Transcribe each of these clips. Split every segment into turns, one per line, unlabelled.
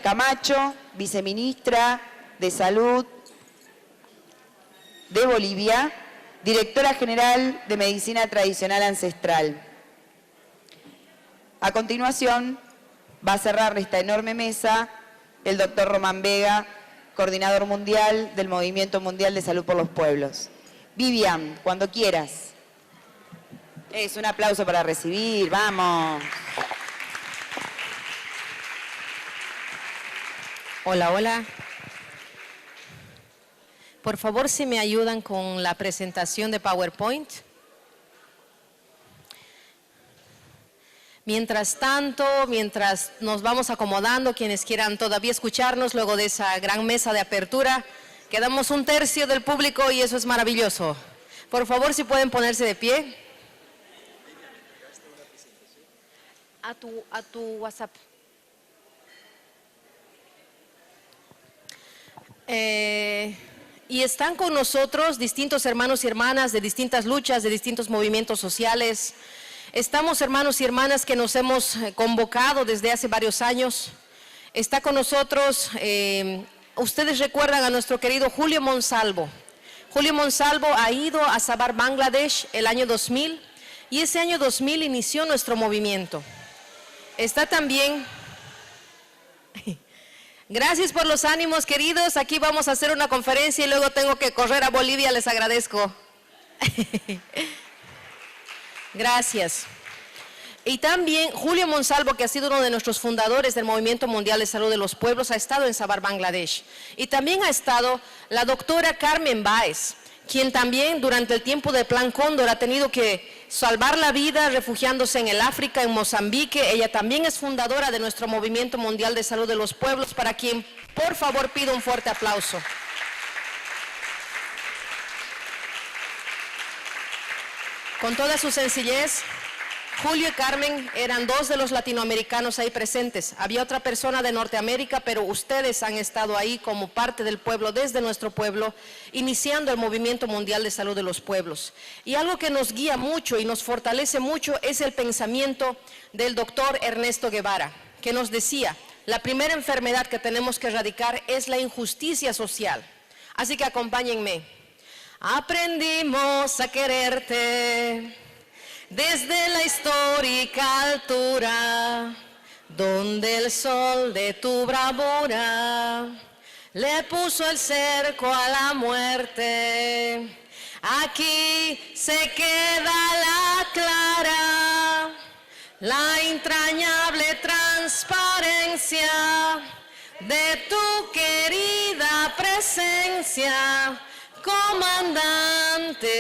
Camacho, viceministra de Salud de Bolivia, directora general de Medicina Tradicional Ancestral. A continuación, va a cerrar esta enorme mesa el doctor Román Vega, coordinador mundial del Movimiento Mundial de Salud por los Pueblos. Vivian, cuando quieras. Es un aplauso para recibir, vamos.
Hola, hola. Por favor, si me ayudan con la presentación de PowerPoint. Mientras tanto, mientras nos vamos acomodando, quienes quieran todavía escucharnos luego de esa gran mesa de apertura, quedamos un tercio del público y eso es maravilloso. Por favor, si pueden ponerse de pie. A tu WhatsApp. Y están con nosotros distintos hermanos y hermanas de distintas luchas, de distintos movimientos sociales. Estamos hermanos y hermanas que nos hemos convocado desde hace varios años. Está con nosotros, ustedes recuerdan a nuestro querido Julio Monsalvo. Julio Monsalvo ha ido a Sabar, Bangladesh, el año 2000 y ese año 2000 inició nuestro movimiento. Está también... Gracias por los ánimos, queridos. Aquí vamos a hacer una conferencia y luego tengo que correr a Bolivia. Les agradezco. Gracias. Y también Julio Monsalvo, que ha sido uno de nuestros fundadores del Movimiento Mundial de Salud de los Pueblos, ha estado en Sabar, Bangladesh. Y también ha estado la doctora Carmen Báez, quien también durante el tiempo del Plan Cóndor ha tenido que salvar la vida refugiándose en el África, en Mozambique. Ella también es fundadora de nuestro Movimiento Mundial de Salud de los Pueblos, para quien por favor pido un fuerte aplauso. Con toda su sencillez, Julio y Carmen eran dos de los latinoamericanos ahí presentes. Había otra persona de Norteamérica, pero ustedes han estado ahí como parte del pueblo, desde nuestro pueblo, iniciando el Movimiento Mundial de Salud de los Pueblos. Y algo que nos guía mucho y nos fortalece mucho es el pensamiento del doctor Ernesto Guevara, que nos decía, la primera enfermedad que tenemos que erradicar es la injusticia social. Así que acompáñenme. Aprendimos a quererte desde la histórica altura, donde el sol de tu bravura le puso el cerco a la muerte. Aquí se queda la clara, la entrañable transparencia de tu querida presencia, comandante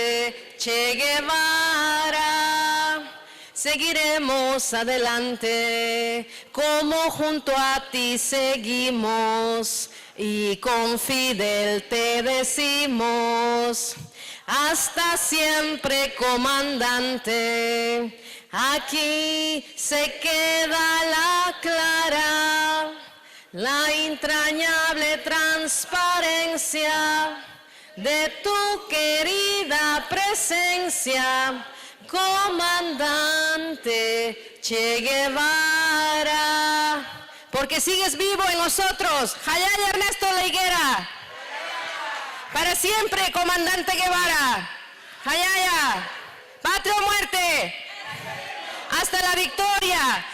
Che Guevara. Seguiremos adelante como junto a ti seguimos y con Fidel te decimos hasta siempre, comandante. Aquí se queda la clara, la entrañable transparencia de tu querida presencia, comandante Che Guevara. Porque sigues vivo en nosotros. Hayaya Ernesto La Higuera. Para siempre, comandante Guevara. Hayaya. Patria o muerte. Hasta la victoria.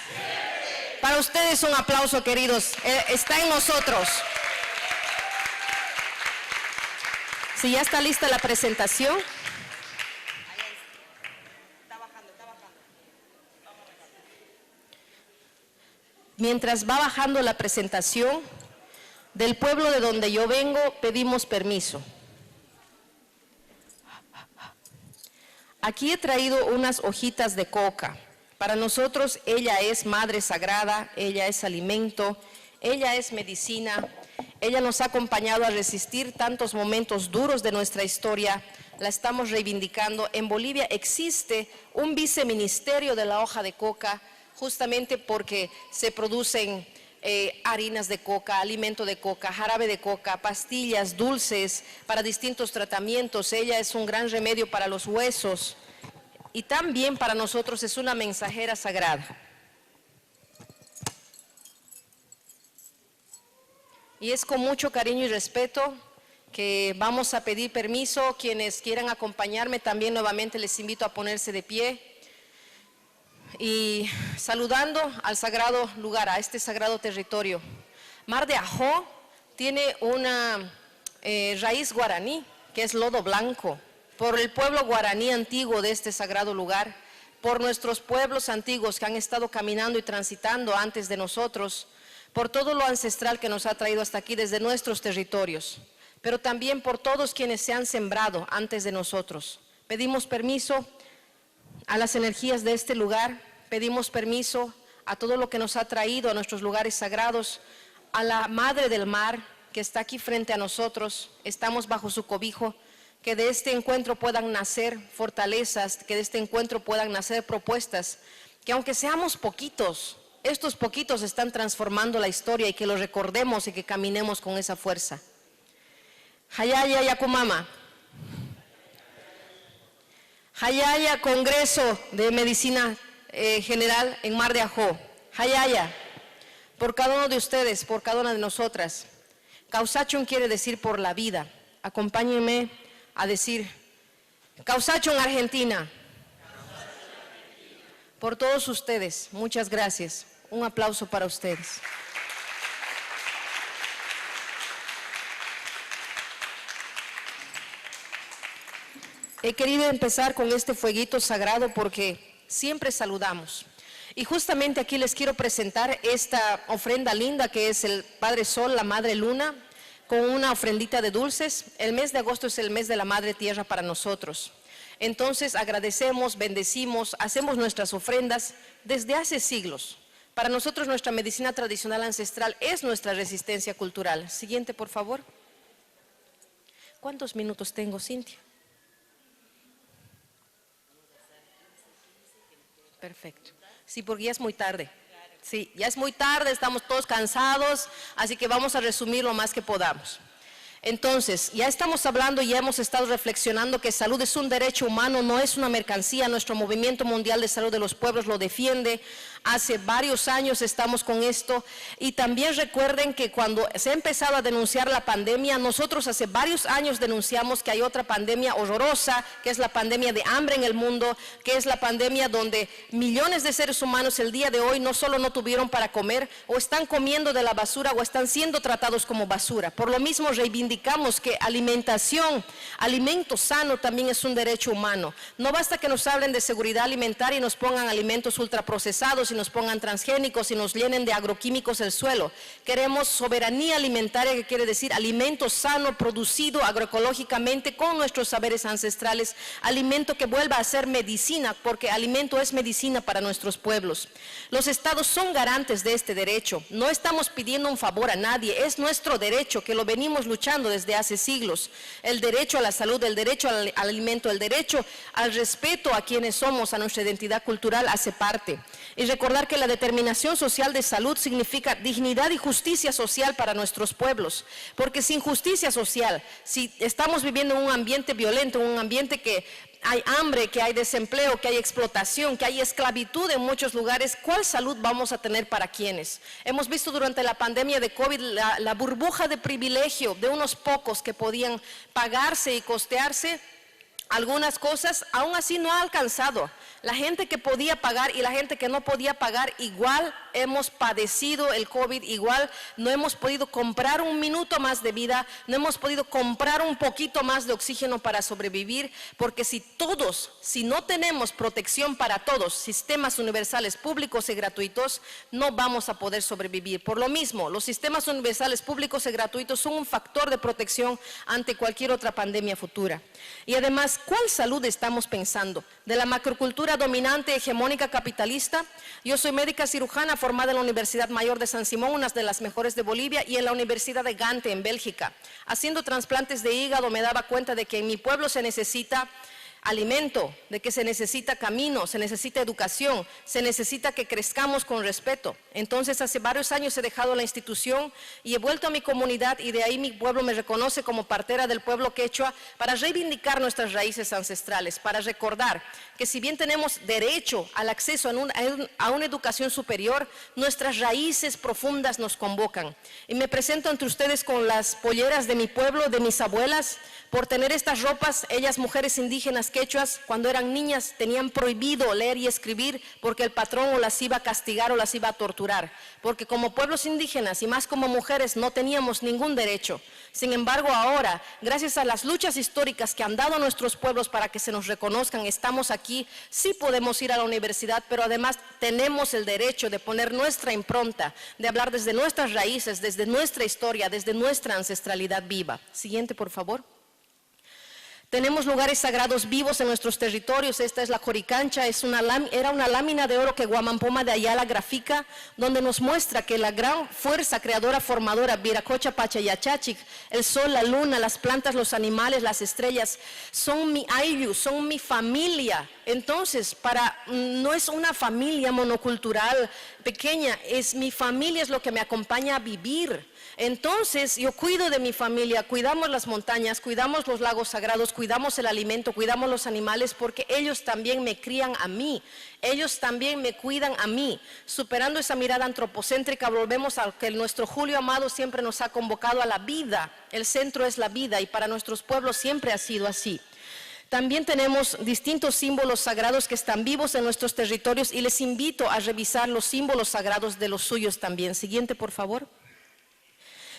Para ustedes un aplauso, queridos. Está en nosotros. Si ya está lista la presentación. Mientras va bajando la presentación, del pueblo de donde yo vengo pedimos permiso. Aquí he traído unas hojitas de coca. Para nosotros ella es madre sagrada, ella es alimento, ella es medicina. Ella nos ha acompañado a resistir tantos momentos duros de nuestra historia. La estamos reivindicando. En Bolivia existe un viceministerio de la hoja de coca, justamente porque se producen harinas de coca, alimento de coca, jarabe de coca, pastillas, dulces para distintos tratamientos. Ella es un gran remedio para los huesos y también para nosotros es una mensajera sagrada. Y es con mucho cariño y respeto que vamos a pedir permiso. Quienes quieran acompañarme también nuevamente les invito a ponerse de pie. Y saludando al sagrado lugar, a este sagrado territorio. Mar de Ajó tiene una raíz guaraní, que es lodo blanco, por el pueblo guaraní antiguo de este sagrado lugar, por nuestros pueblos antiguos que han estado caminando y transitando antes de nosotros, por todo lo ancestral que nos ha traído hasta aquí desde nuestros territorios, pero también por todos quienes se han sembrado antes de nosotros. Pedimos permiso a las energías de este lugar, pedimos permiso a todo lo que nos ha traído a nuestros lugares sagrados, a la Madre del Mar que está aquí frente a nosotros, estamos bajo su cobijo, que de este encuentro puedan nacer fortalezas, que de este encuentro puedan nacer propuestas, que aunque seamos poquitos, estos poquitos están transformando la historia y que lo recordemos y que caminemos con esa fuerza. Hayaya Yakumama. Hayaya Congreso de Medicina General en Mar de Ajó. Hayaya, por cada uno de ustedes, por cada una de nosotras. Causachun quiere decir por la vida. Acompáñenme a decir Causachun Argentina. Por todos ustedes, muchas gracias. Un aplauso para ustedes. He querido empezar con este fueguito sagrado porque siempre saludamos. Y justamente aquí les quiero presentar esta ofrenda linda que es el Padre Sol, la Madre Luna, con una ofrendita de dulces. El mes de agosto es el mes de la Madre Tierra para nosotros. Entonces agradecemos, bendecimos, hacemos nuestras ofrendas desde hace siglos. Para nosotros nuestra medicina tradicional ancestral es nuestra resistencia cultural. Siguiente, por favor. ¿Cuántos minutos tengo, Cintia? Perfecto. Sí, porque ya es muy tarde. Sí, ya es muy tarde, estamos todos cansados, así que vamos a resumir lo más que podamos. Entonces, ya estamos hablando y ya hemos estado reflexionando que salud es un derecho humano, no es una mercancía. Nuestro Movimiento Mundial de Salud de los Pueblos lo defiende. Hace varios años estamos con esto. Y también recuerden que cuando se ha empezado a denunciar la pandemia, nosotros hace varios años denunciamos que hay otra pandemia horrorosa, que es la pandemia de hambre en el mundo, que es la pandemia donde millones de seres humanos el día de hoy no solo no tuvieron para comer, o están comiendo de la basura o están siendo tratados como basura. Por lo mismo reivindicamos que alimentación, alimento sano también es un derecho humano. No basta que nos hablen de seguridad alimentaria y nos pongan alimentos ultraprocesados y nos pongan transgénicos y nos llenen de agroquímicos el suelo. Queremos soberanía alimentaria, que quiere decir alimento sano, producido agroecológicamente con nuestros saberes ancestrales, alimento que vuelva a ser medicina, porque alimento es medicina para nuestros pueblos. Los estados son garantes de este derecho. No estamos pidiendo un favor a nadie, es nuestro derecho que lo venimos luchando desde hace siglos. El derecho a la salud, el derecho al alimento, el derecho al respeto a quienes somos, a nuestra identidad cultural, hace parte. Y recordar que la determinación social de salud significa dignidad y justicia social para nuestros pueblos, porque sin justicia social, si estamos viviendo en un ambiente violento, en un ambiente que hay hambre, que hay desempleo, que hay explotación, que hay esclavitud en muchos lugares, ¿cuál salud vamos a tener para quiénes? Hemos visto durante la pandemia de COVID la burbuja de privilegio de unos pocos que podían pagarse y costearse algunas cosas, aún así no ha alcanzado. La gente que podía pagar y la gente que no podía pagar, igual hemos padecido el COVID, igual no hemos podido comprar un minuto más de vida, no hemos podido comprar un poquito más de oxígeno para sobrevivir, porque si no tenemos protección para todos, sistemas universales públicos y gratuitos, no vamos a poder sobrevivir. Por lo mismo, los sistemas universales públicos y gratuitos son un factor de protección ante cualquier otra pandemia futura. Y además, ¿cuál salud estamos pensando? ¿De la macrocultura dominante, hegemónica, capitalista? Yo soy médica cirujana formada en la Universidad Mayor de San Simón, una de las mejores de Bolivia, y en la Universidad de Gante, en Bélgica. Haciendo trasplantes de hígado me daba cuenta de que en mi pueblo se necesita alimento, de que se necesita camino, se necesita educación, se necesita que crezcamos con respeto. Entonces hace varios años he dejado la institución y he vuelto a mi comunidad, y de ahí mi pueblo me reconoce como partera del pueblo quechua, para reivindicar nuestras raíces ancestrales, para recordar que si bien tenemos derecho al acceso a una educación superior, nuestras raíces profundas nos convocan. Y me presento ante ustedes con las polleras de mi pueblo, de mis abuelas. Por tener estas ropas, ellas, mujeres indígenas quechuas, cuando eran niñas tenían prohibido leer y escribir, porque el patrón o las iba a castigar o las iba a torturar, porque como pueblos indígenas y más como mujeres no teníamos ningún derecho. Sin embargo, ahora, gracias a las luchas históricas que han dado nuestros pueblos para que se nos reconozcan, estamos aquí. Sí podemos ir a la universidad, pero además tenemos el derecho de poner nuestra impronta, de hablar desde nuestras raíces, desde nuestra historia, desde nuestra ancestralidad viva. Siguiente, por favor. Tenemos lugares sagrados vivos en nuestros territorios. Esta es la Joricancha, era una lámina de oro que Guamampoma de Ayala grafica, donde nos muestra que la gran fuerza creadora, formadora, Viracocha, Pachayachachic, el sol, la luna, las plantas, los animales, las estrellas, son mi ayllu, son mi familia. Entonces, no es una familia monocultural pequeña, es mi familia, es lo que me acompaña a vivir. Entonces, yo cuido de mi familia, cuidamos las montañas, cuidamos los lagos sagrados, cuidamos el alimento, cuidamos los animales, porque ellos también me crían a mí, ellos también me cuidan a mí. Superando esa mirada antropocéntrica, volvemos a que nuestro Julio amado siempre nos ha convocado a la vida. El centro es la vida, y para nuestros pueblos siempre ha sido así. También tenemos distintos símbolos sagrados que están vivos en nuestros territorios, y les invito a revisar los símbolos sagrados de los suyos también. Siguiente, por favor.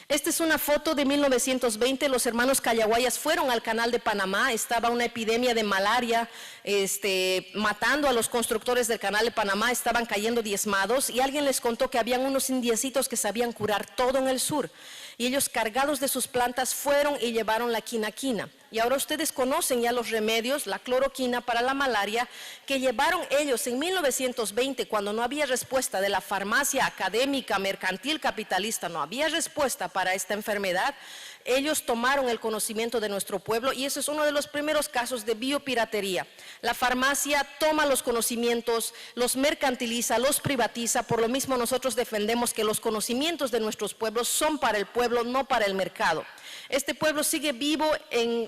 Esta es una foto de 1920, los hermanos Callaguayas fueron al canal de Panamá, estaba una epidemia de malaria matando a los constructores del canal de Panamá, estaban cayendo diezmados, y alguien les contó que habían unos indiecitos que sabían curar todo en el sur. Y ellos, cargados de sus plantas, fueron y llevaron la quinaquina. Y ahora ustedes conocen ya los remedios, la cloroquina para la malaria, que llevaron ellos en 1920, cuando no había respuesta de la farmacia académica, mercantil, capitalista, no había respuesta para esta enfermedad. Ellos tomaron el conocimiento de nuestro pueblo, y eso es uno de los primeros casos de biopiratería. La farmacia toma los conocimientos, los mercantiliza, los privatiza. Por lo mismo, nosotros defendemos que los conocimientos de nuestros pueblos son para el pueblo, no para el mercado. Este pueblo sigue vivo en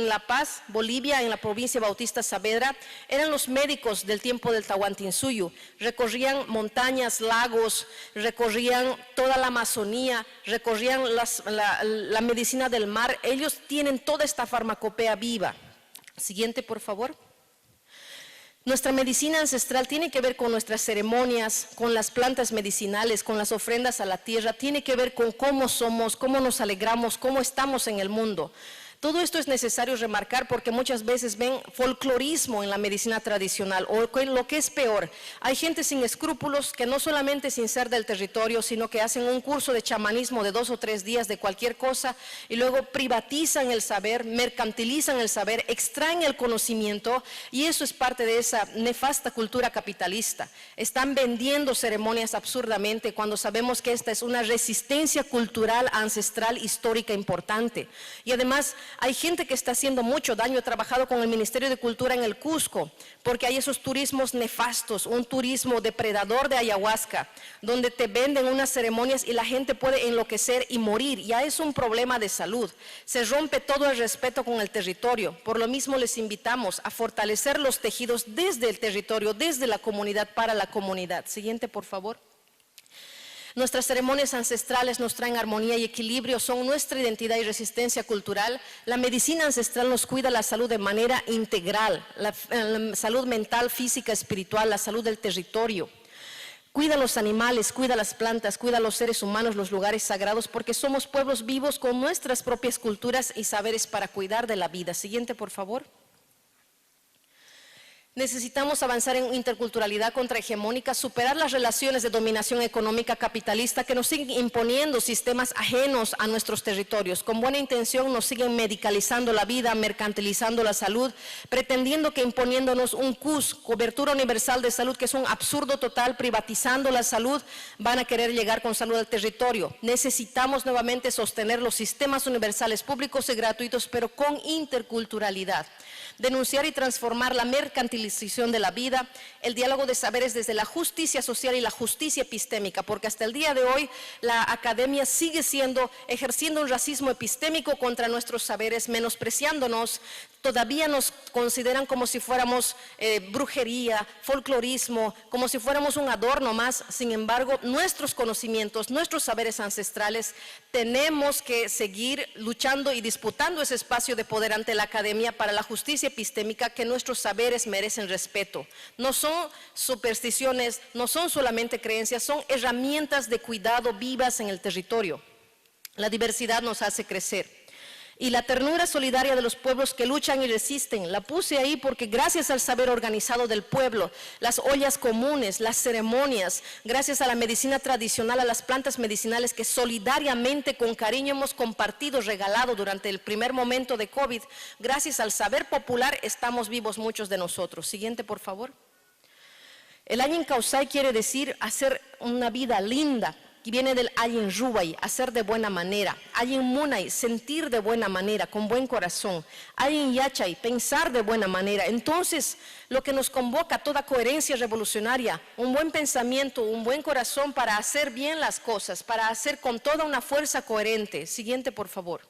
La Paz, Bolivia, en la provincia Bautista Saavedra. Eran los médicos del tiempo del Tahuantinsuyo. Recorrían montañas, lagos, recorrían toda la Amazonía, recorrían la medicina del mar. Ellos tienen toda esta farmacopea viva. Siguiente, por favor. Nuestra medicina ancestral tiene que ver con nuestras ceremonias, con las plantas medicinales, con las ofrendas a la tierra, tiene que ver con cómo somos, cómo nos alegramos, cómo estamos en el mundo. Todo esto es necesario remarcar, porque muchas veces ven folclorismo en la medicina tradicional, o lo que es peor, hay gente sin escrúpulos que no solamente sin ser del territorio, sino que hacen un curso de chamanismo de 2 o 3 días de cualquier cosa, y luego privatizan el saber, mercantilizan el saber, extraen el conocimiento, y eso es parte de esa nefasta cultura capitalista. Están vendiendo ceremonias absurdamente, cuando sabemos que esta es una resistencia cultural, ancestral, histórica importante. Y además, hay gente que está haciendo mucho daño. He trabajado con el Ministerio de Cultura en el Cusco, porque hay esos turismos nefastos, un turismo depredador de ayahuasca, donde te venden unas ceremonias y la gente puede enloquecer y morir. Ya es un problema de salud. Se rompe todo el respeto con el territorio. Por lo mismo les invitamos a fortalecer los tejidos desde el territorio, desde la comunidad, para la comunidad. Siguiente, por favor. Nuestras ceremonias ancestrales nos traen armonía y equilibrio, son nuestra identidad y resistencia cultural. La medicina ancestral nos cuida la salud de manera integral, la salud mental, física, espiritual, la salud del territorio. Cuida los animales, cuida las plantas, cuida los seres humanos, los lugares sagrados, porque somos pueblos vivos con nuestras propias culturas y saberes para cuidar de la vida. Siguiente, por favor. Necesitamos avanzar en interculturalidad contrahegemónica, superar las relaciones de dominación económica capitalista que nos siguen imponiendo sistemas ajenos a nuestros territorios. Con buena intención nos siguen medicalizando la vida, mercantilizando la salud, pretendiendo que imponiéndonos un CUS, cobertura universal de salud, que es un absurdo total, privatizando la salud, van a querer llegar con salud al territorio. Necesitamos nuevamente sostener los sistemas universales públicos y gratuitos, pero con interculturalidad. Denunciar y transformar la mercantilización de la vida, el diálogo de saberes desde la justicia social y la justicia epistémica, porque hasta el día de hoy la academia sigue ejerciendo un racismo epistémico contra nuestros saberes, menospreciándonos. Todavía nos consideran como si fuéramos brujería, folclorismo, como si fuéramos un adorno más. Sin embargo, nuestros conocimientos, nuestros saberes ancestrales, tenemos que seguir luchando y disputando ese espacio de poder ante la academia para la justicia epistémica, que nuestros saberes merecen respeto. No son supersticiones, no son solamente creencias, son herramientas de cuidado vivas en el territorio. La diversidad nos hace crecer. Y la ternura solidaria de los pueblos que luchan y resisten, la puse ahí porque gracias al saber organizado del pueblo, las ollas comunes, las ceremonias, gracias a la medicina tradicional, a las plantas medicinales que solidariamente, con cariño hemos compartido, regalado durante el primer momento de COVID, gracias al saber popular estamos vivos muchos de nosotros. Siguiente, por favor. El Ayin Kausai quiere decir hacer una vida linda, que viene del Ayin Rubai, hacer de buena manera. Ayin Munay, sentir de buena manera, con buen corazón. Ayin Yachay, pensar de buena manera. Entonces, lo que nos convoca, toda coherencia revolucionaria, un buen pensamiento, un buen corazón para hacer bien las cosas, para hacer con toda una fuerza coherente. Siguiente, por favor.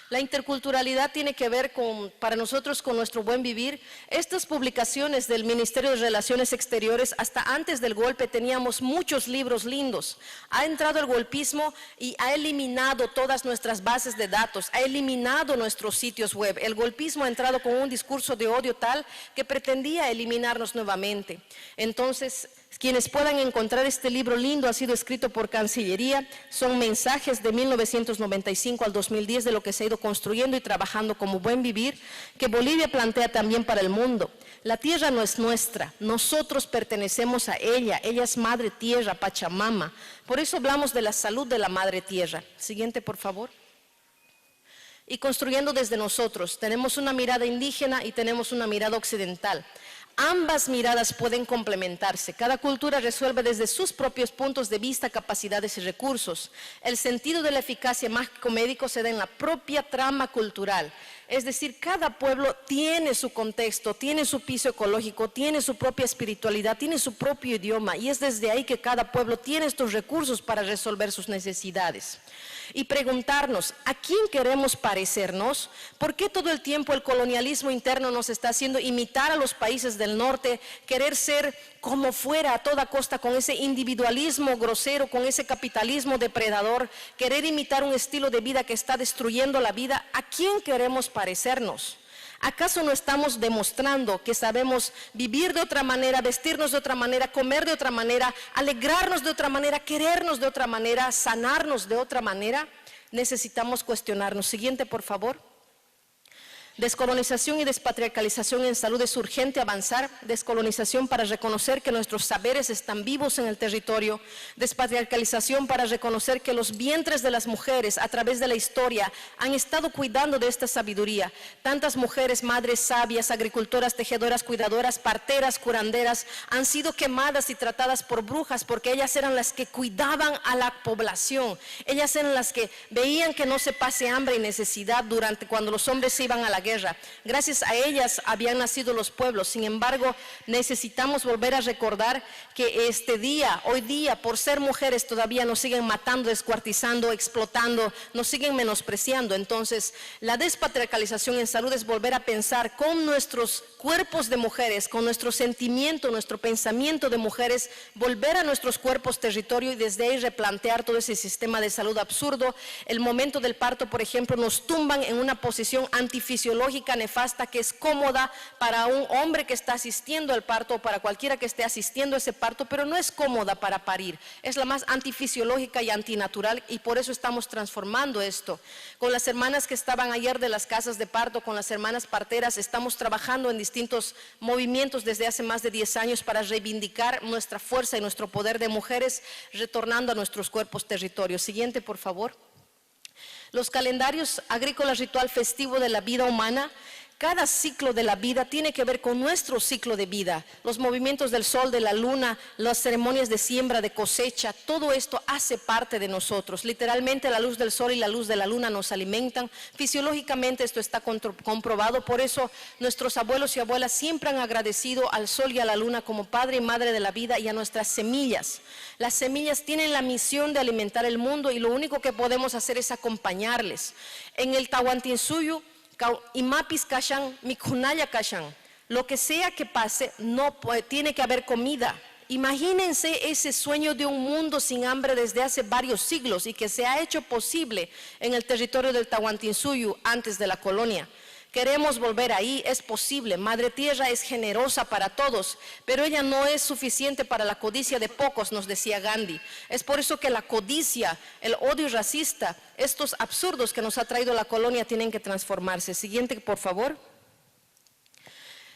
La interculturalidad tiene que ver para nosotros con nuestro buen vivir. Estas publicaciones del Ministerio de Relaciones Exteriores, hasta antes del golpe teníamos muchos libros lindos. Ha entrado el golpismo y ha eliminado todas nuestras bases de datos, ha eliminado nuestros sitios web. El golpismo ha entrado con un discurso de odio tal que pretendía eliminarnos nuevamente. Entonces, quienes puedan encontrar este libro lindo, ha sido escrito por Cancillería, son mensajes de 1995 al 2010 de lo que se ha ido construyendo y trabajando como buen vivir, que Bolivia plantea también para el mundo. La tierra no es nuestra, nosotros pertenecemos a ella, ella es madre tierra, Pachamama. Por eso hablamos de la salud de la madre tierra. Siguiente, por favor. Y construyendo desde nosotros, tenemos una mirada indígena y tenemos una mirada occidental. Ambas miradas pueden complementarse. Cada cultura resuelve desde sus propios puntos de vista, capacidades y recursos. El sentido de la eficacia mágico-médico se da en la propia trama cultural. Es decir, cada pueblo tiene su contexto, tiene su piso ecológico, tiene su propia espiritualidad, tiene su propio idioma, y es desde ahí que cada pueblo tiene estos recursos para resolver sus necesidades. Y preguntarnos, ¿a quién queremos parecernos? ¿Por qué todo el tiempo el colonialismo interno nos está haciendo imitar a los países del norte, querer ser como fuera a toda costa, con ese individualismo grosero, con ese capitalismo depredador, querer imitar un estilo de vida que está destruyendo la vida? ¿A quién queremos parecernos? ¿Acaso no estamos demostrando que sabemos vivir de otra manera, vestirnos de otra manera, comer de otra manera, alegrarnos de otra manera, querernos de otra manera, sanarnos de otra manera? Necesitamos cuestionarnos. Siguiente, por favor. Descolonización y despatriarcalización en salud. Es urgente avanzar. Descolonización para reconocer que nuestros saberes están vivos en el territorio. Despatriarcalización para reconocer que los vientres de las mujeres a través de la historia han estado cuidando de esta sabiduría. Tantas mujeres, madres sabias, agricultoras, tejedoras, cuidadoras, parteras, curanderas, han sido quemadas y tratadas por brujas porque ellas eran las que cuidaban a la población. Ellas eran las que veían que no se pase hambre y necesidad cuando los hombres se iban a la guerra. Gracias a ellas habían nacido los pueblos. Sin embargo, necesitamos volver a recordar que hoy día, por ser mujeres, todavía nos siguen matando, descuartizando, explotando, nos siguen menospreciando. Entonces, la despatriarcalización en salud es volver a pensar con nuestros cuerpos de mujeres, con nuestro sentimiento, nuestro pensamiento de mujeres, volver a nuestros cuerpos territorio y desde ahí replantear todo ese sistema de salud absurdo. El momento del parto, por ejemplo, nos tumban en una posición antifisiológica fisiológica nefasta que es cómoda para un hombre que está asistiendo al parto o para cualquiera que esté asistiendo a ese parto, pero no es cómoda para parir. Es la más antifisiológica y antinatural y por eso estamos transformando esto. Con las hermanas que estaban ayer de las casas de parto, con las hermanas parteras, estamos trabajando en distintos movimientos desde hace más de 10 años para reivindicar nuestra fuerza y nuestro poder de mujeres, retornando a nuestros cuerpos territorios. Siguiente, por favor. Los calendarios agrícolas ritual festivo de la vida humana, cada ciclo de la vida tiene que ver con nuestro ciclo de vida. Los movimientos del sol, de la luna, las ceremonias de siembra, de cosecha, todo esto hace parte de nosotros. Literalmente la luz del sol y la luz de la luna nos alimentan. Fisiológicamente esto está comprobado, por eso nuestros abuelos y abuelas siempre han agradecido al sol y a la luna como padre y madre de la vida y a nuestras semillas. Las semillas tienen la misión de alimentar el mundo y lo único que podemos hacer es acompañarles. En el Tahuantinsuyo, Imapis kashan, mikunaya kashan. Lo que sea que pase, tiene que haber comida. Imagínense ese sueño de un mundo sin hambre desde hace varios siglos y que se ha hecho posible en el territorio del Tahuantinsuyo antes de la colonia. Queremos volver ahí, es posible. Madre Tierra es generosa para todos, pero ella no es suficiente para la codicia de pocos, nos decía Gandhi. Es por eso que la codicia, el odio racista, estos absurdos que nos ha traído la colonia tienen que transformarse. Siguiente, por favor.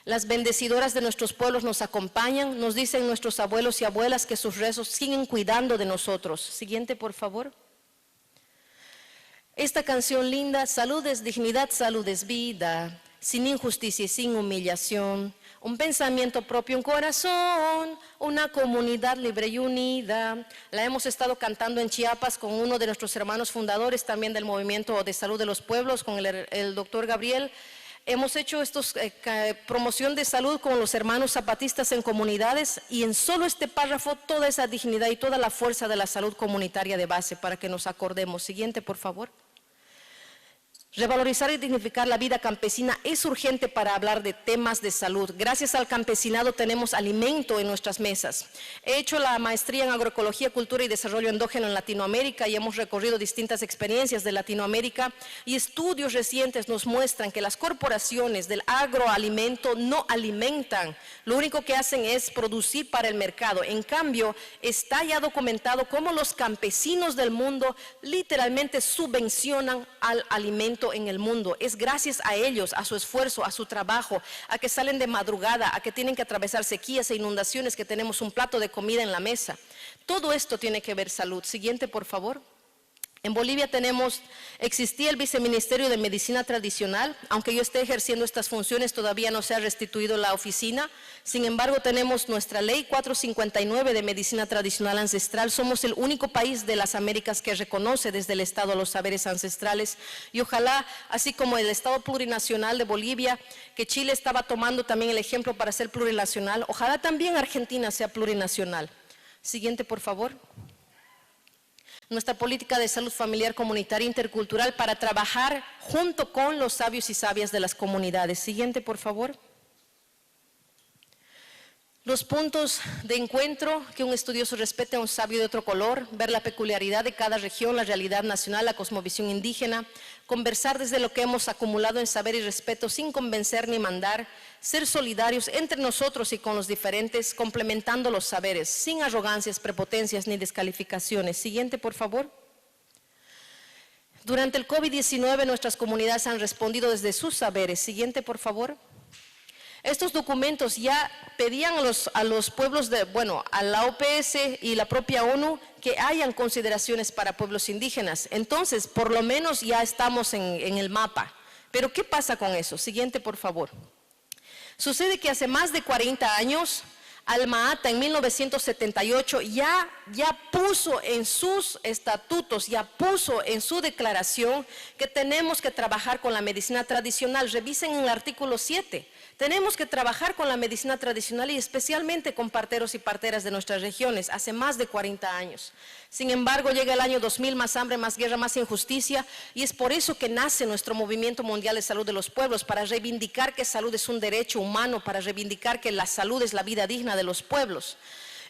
Las bendecidoras de nuestros pueblos nos acompañan, nos dicen nuestros abuelos y abuelas que sus rezos siguen cuidando de nosotros. Siguiente, por favor. Esta canción linda, salud es dignidad, salud es vida, sin injusticia y sin humillación, un pensamiento propio, un corazón, una comunidad libre y unida. La hemos estado cantando en Chiapas con uno de nuestros hermanos fundadores también del Movimiento de Salud de los Pueblos, con el doctor Gabriel. Hemos hecho promoción de salud con los hermanos zapatistas en comunidades y en solo este párrafo toda esa dignidad y toda la fuerza de la salud comunitaria de base para que nos acordemos. Siguiente, por favor. Revalorizar y dignificar la vida campesina es urgente para hablar de temas de salud. Gracias al campesinado tenemos alimento en nuestras mesas. He hecho la maestría en agroecología, cultura y desarrollo endógeno en Latinoamérica y hemos recorrido distintas experiencias de Latinoamérica y estudios recientes nos muestran que las corporaciones del agroalimento no alimentan. Lo único que hacen es producir para el mercado. En cambio, está ya documentado cómo los campesinos del mundo literalmente subvencionan al alimento en el mundo. Es gracias a ellos, a su esfuerzo, a su trabajo, a que salen de madrugada, a que tienen que atravesar sequías e inundaciones, que tenemos un plato de comida en la mesa. Todo esto tiene que ver salud. Siguiente, por favor. En Bolivia existía el Viceministerio de Medicina Tradicional, aunque yo esté ejerciendo estas funciones todavía no se ha restituido la oficina, sin embargo tenemos nuestra ley 459 de Medicina Tradicional Ancestral, somos el único país de las Américas que reconoce desde el Estado los saberes ancestrales y ojalá, así como el Estado plurinacional de Bolivia, que Chile estaba tomando también el ejemplo para ser plurinacional, ojalá también Argentina sea plurinacional. Siguiente, por favor. Nuestra política de salud familiar, comunitaria e intercultural para trabajar junto con los sabios y sabias de las comunidades. Siguiente, por favor. Los puntos de encuentro, que un estudioso respete a un sabio de otro color, ver la peculiaridad de cada región, la realidad nacional, la cosmovisión indígena, conversar desde lo que hemos acumulado en saber y respeto sin convencer ni mandar, ser solidarios entre nosotros y con los diferentes, complementando los saberes, sin arrogancias, prepotencias ni descalificaciones. Siguiente, por favor. Durante el COVID-19 nuestras comunidades han respondido desde sus saberes. Siguiente, por favor. Estos documentos ya pedían a los pueblos, a la OPS y la propia ONU que hayan consideraciones para pueblos indígenas. Entonces, por lo menos ya estamos en el mapa. Pero, ¿qué pasa con eso? Siguiente, por favor. Sucede que hace más de 40 años, Alma Ata en 1978 ya puso en sus estatutos, ya puso en su declaración que tenemos que trabajar con la medicina tradicional. Revisen en el artículo 7. Tenemos que trabajar con la medicina tradicional y especialmente con parteros y parteras de nuestras regiones, hace más de 40 años. Sin embargo, llega el año 2000, más hambre, más guerra, más injusticia, y es por eso que nace nuestro Movimiento Mundial de Salud de los Pueblos, para reivindicar que salud es un derecho humano, para reivindicar que la salud es la vida digna de los pueblos.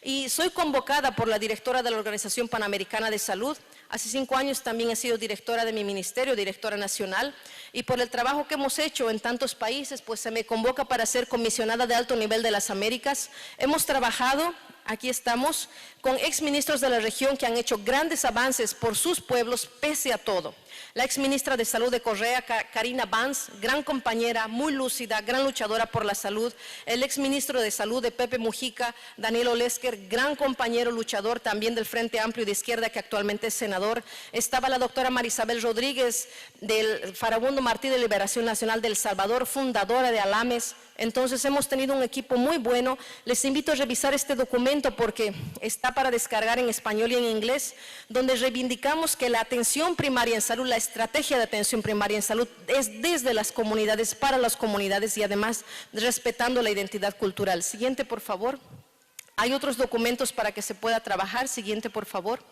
Y soy convocada por la directora de la Organización Panamericana de Salud Hace 5 años también he sido directora de mi ministerio, directora nacional, y por el trabajo que hemos hecho en tantos países, pues se me convoca para ser comisionada de alto nivel de las Américas. Hemos trabajado, aquí estamos, con exministros de la región que han hecho grandes avances por sus pueblos pese a todo. La exministra de Salud de Correa, Karina Vance, gran compañera, muy lúcida, gran luchadora por la salud. El exministro de Salud de Pepe Mujica, Daniel Olesker, gran compañero luchador también del Frente Amplio de Izquierda, que actualmente es senador. Estaba la doctora Marisabel Rodríguez del Farabundo Martí de Liberación Nacional de El Salvador, fundadora de Alames. Entonces hemos tenido un equipo muy bueno. Les invito a revisar este documento porque está para descargar en español y en inglés, donde reivindicamos que la atención primaria en salud, la estrategia de atención primaria en salud es desde las comunidades, para las comunidades y además respetando la identidad cultural. Siguiente, por favor. Hay otros documentos para que se pueda trabajar. Siguiente, por favor.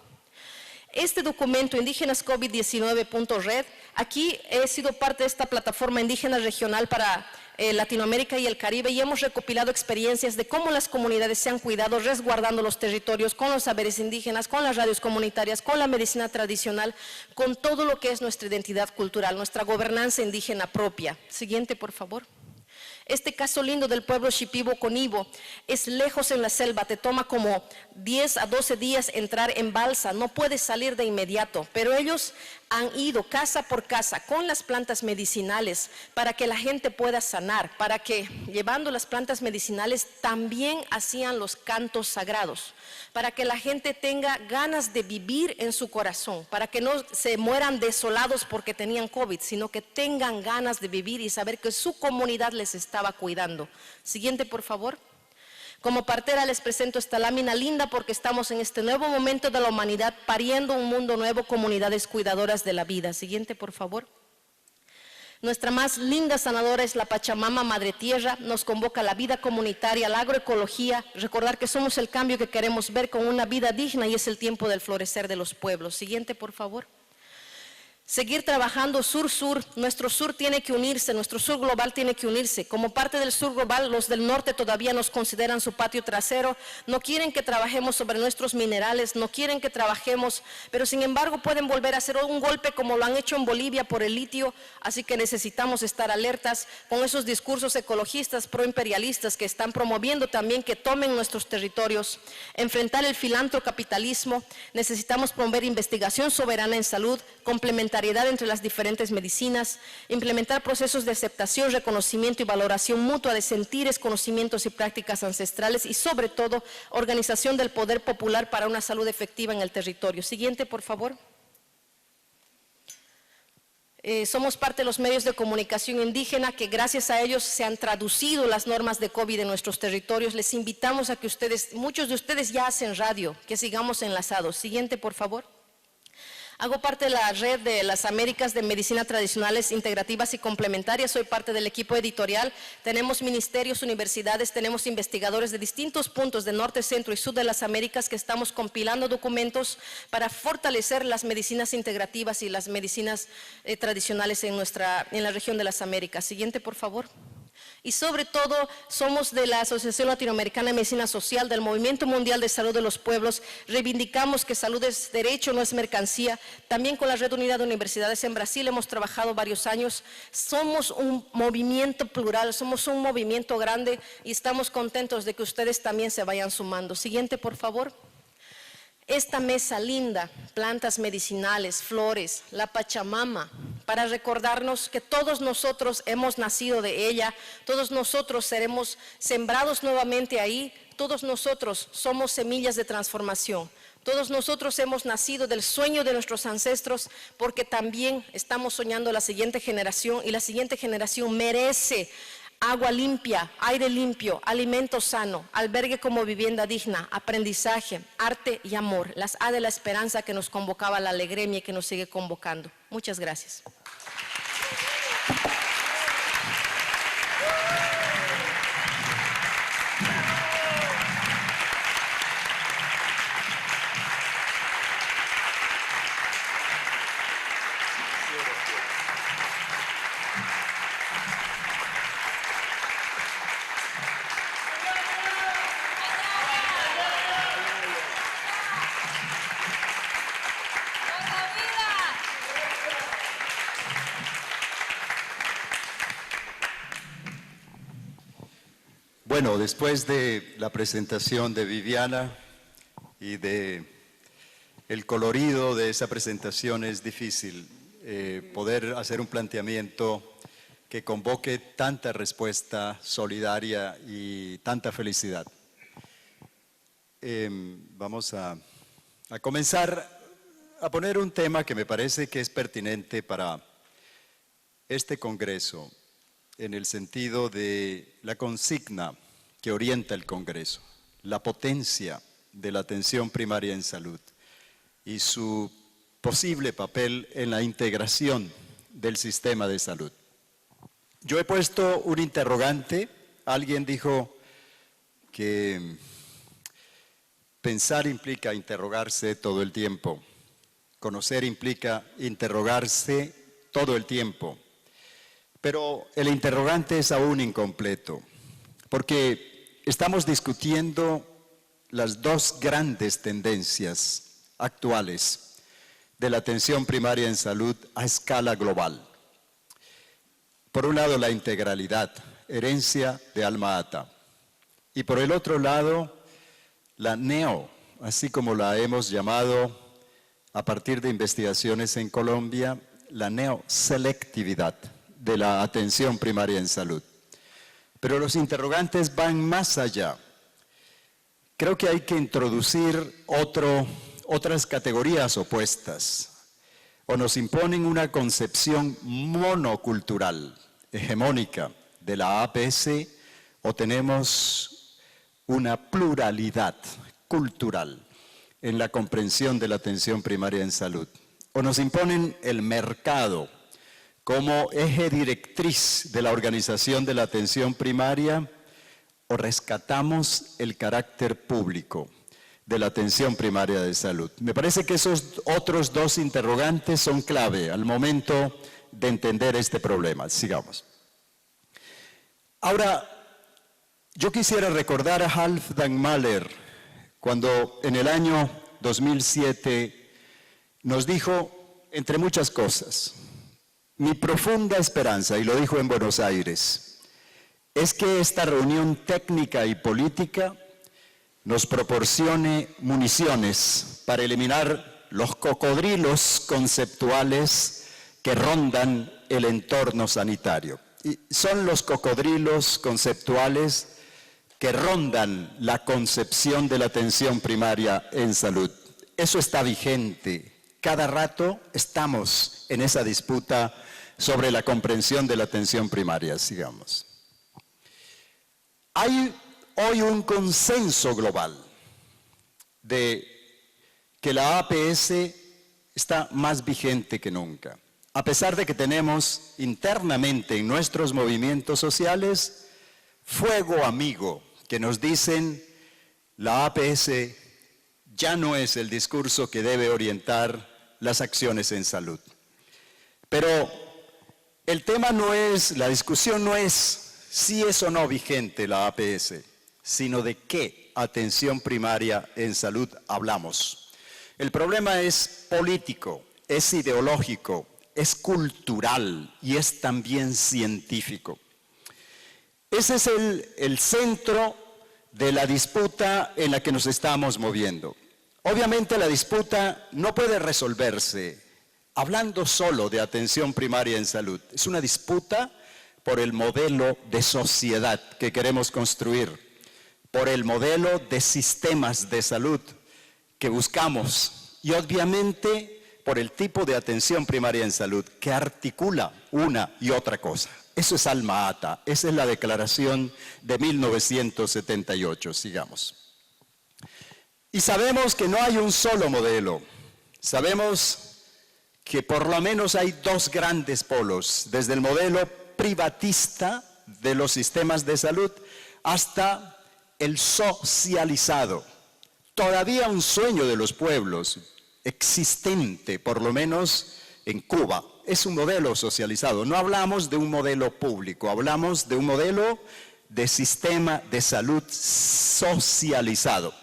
Este documento, indígenascovid19.red, aquí he sido parte de esta plataforma indígena regional para Latinoamérica y el Caribe y hemos recopilado experiencias de cómo las comunidades se han cuidado resguardando los territorios con los saberes indígenas, con las radios comunitarias, con la medicina tradicional, con todo lo que es nuestra identidad cultural, nuestra gobernanza indígena propia. Siguiente, por favor. Este caso lindo del pueblo Shipibo Conibo es lejos en la selva, te toma como 10 a 12 días entrar en balsa, no puedes salir de inmediato, pero ellos han ido casa por casa con las plantas medicinales para que la gente pueda sanar, para que llevando las plantas medicinales también hacían los cantos sagrados, para que la gente tenga ganas de vivir en su corazón, para que no se mueran desolados porque tenían COVID, sino que tengan ganas de vivir y saber que su comunidad les estaba cuidando. Siguiente, por favor. Como partera les presento esta lámina linda porque estamos en este nuevo momento de la humanidad pariendo un mundo nuevo, comunidades cuidadoras de la vida. Siguiente, por favor. Nuestra más linda sanadora es la Pachamama, Madre Tierra, nos convoca a la vida comunitaria, la agroecología, recordar que somos el cambio que queremos ver con una vida digna y es el tiempo del florecer de los pueblos. Siguiente, por favor. Seguir trabajando sur-sur, nuestro sur tiene que unirse, nuestro sur global tiene que unirse. Como parte del sur global, los del norte todavía nos consideran su patio trasero, no quieren que trabajemos sobre nuestros minerales, no quieren que trabajemos, pero sin embargo pueden volver a hacer un golpe como lo han hecho en Bolivia por el litio, así que necesitamos estar alertas con esos discursos ecologistas, proimperialistas que están promoviendo también que tomen nuestros territorios. Enfrentar el filantrocapitalismo, necesitamos promover investigación soberana en salud, complementar entre las diferentes medicinas, implementar procesos de aceptación, reconocimiento y valoración mutua de sentires, conocimientos y prácticas ancestrales y sobre todo organización del poder popular para una salud efectiva en el territorio. Siguiente, por favor. Somos parte de los medios de comunicación indígena que gracias a ellos se han traducido las normas de COVID en nuestros territorios. Les invitamos a que ustedes, muchos de ustedes ya hacen radio, que sigamos enlazados. Siguiente, por favor. Hago parte de la red de las Américas de Medicina Tradicionales Integrativas y Complementarias, soy parte del equipo editorial, tenemos ministerios, universidades, tenemos investigadores de distintos puntos de norte, centro y sur de las Américas que estamos compilando documentos para fortalecer las medicinas integrativas y las medicinas tradicionales en la región de las Américas. Siguiente, por favor. Y sobre todo somos de la Asociación Latinoamericana de Medicina Social, del Movimiento Mundial de Salud de los Pueblos, reivindicamos que salud es derecho, no es mercancía. También con la Red Unida de Universidades en Brasil hemos trabajado varios años, somos un movimiento plural, somos un movimiento grande y estamos contentos de que ustedes también se vayan sumando. Siguiente, por favor. Esta mesa linda, plantas medicinales, flores, la Pachamama, para recordarnos que todos nosotros hemos nacido de ella, todos nosotros seremos sembrados nuevamente ahí, todos nosotros somos semillas de transformación. Todos nosotros hemos nacido del sueño de nuestros ancestros porque también estamos soñando la siguiente generación y la siguiente generación merece agua limpia, aire limpio, alimento sano, albergue como vivienda digna, aprendizaje, arte y amor. Las A de la esperanza que nos convocaba la Alegremia y que nos sigue convocando. Muchas gracias.
Bueno, después de la presentación de Viviana y de el colorido de esa presentación, es difícil poder hacer un planteamiento que convoque tanta respuesta solidaria y tanta felicidad. Vamos a comenzar a poner un tema que me parece que es pertinente para este Congreso, en el sentido de la consigna que orienta el Congreso, la potencia de la atención primaria en salud y su posible papel en la integración del sistema de salud. Yo he puesto un interrogante. Alguien dijo que pensar implica interrogarse todo el tiempo. Conocer implica interrogarse todo el tiempo. Pero el interrogante es aún incompleto, porque estamos discutiendo las dos grandes tendencias actuales de la atención primaria en salud a escala global. Por un lado, la integralidad, herencia de Alma Ata. Y por el otro lado, la neo, así como la hemos llamado a partir de investigaciones en Colombia, la neoselectividad de la atención primaria en salud. Pero los interrogantes van más allá. Creo que hay que introducir otras categorías opuestas, o nos imponen una concepción monocultural, hegemónica, de la APS, o tenemos una pluralidad cultural en la comprensión de la atención primaria en salud. O nos imponen el mercado como eje directriz de la organización de la atención primaria, o rescatamos el carácter público de la atención primaria de salud. Me parece que esos otros dos interrogantes son clave al momento de entender este problema. Sigamos. Ahora, yo quisiera recordar a Halfdan Mahler, cuando en el año 2007 nos dijo, entre muchas cosas, mi profunda esperanza, y lo dijo en Buenos Aires, es que esta reunión técnica y política nos proporcione municiones para eliminar los cocodrilos conceptuales que rondan el entorno sanitario. Y son los cocodrilos conceptuales que rondan la concepción de la atención primaria en salud. Eso está vigente. Cada rato estamos en esa disputa sobre la comprensión de la atención primaria, sigamos. Hay hoy un consenso global de que la APS está más vigente que nunca, a pesar de que tenemos internamente en nuestros movimientos sociales fuego amigo que nos dicen la APS ya no es el discurso que debe orientar las acciones en salud. Pero el tema no es, la discusión no es si es o no vigente la APS, sino de qué atención primaria en salud hablamos. El problema es político, es ideológico, es cultural y es también científico. Ese es el centro de la disputa en la que nos estamos moviendo. Obviamente la disputa no puede resolverse hablando solo de atención primaria en salud. Es una disputa por el modelo de sociedad que queremos construir, por el modelo de sistemas de salud que buscamos y obviamente por el tipo de atención primaria en salud que articula una y otra cosa. Eso es Alma Ata, esa es la declaración de 1978, sigamos. Y sabemos que no hay un solo modelo, sabemos que por lo menos hay dos grandes polos, desde el modelo privatista de los sistemas de salud hasta el socializado. Todavía un sueño de los pueblos, existente por lo menos en Cuba, es un modelo socializado. No hablamos de un modelo público, hablamos de un modelo de sistema de salud socializado.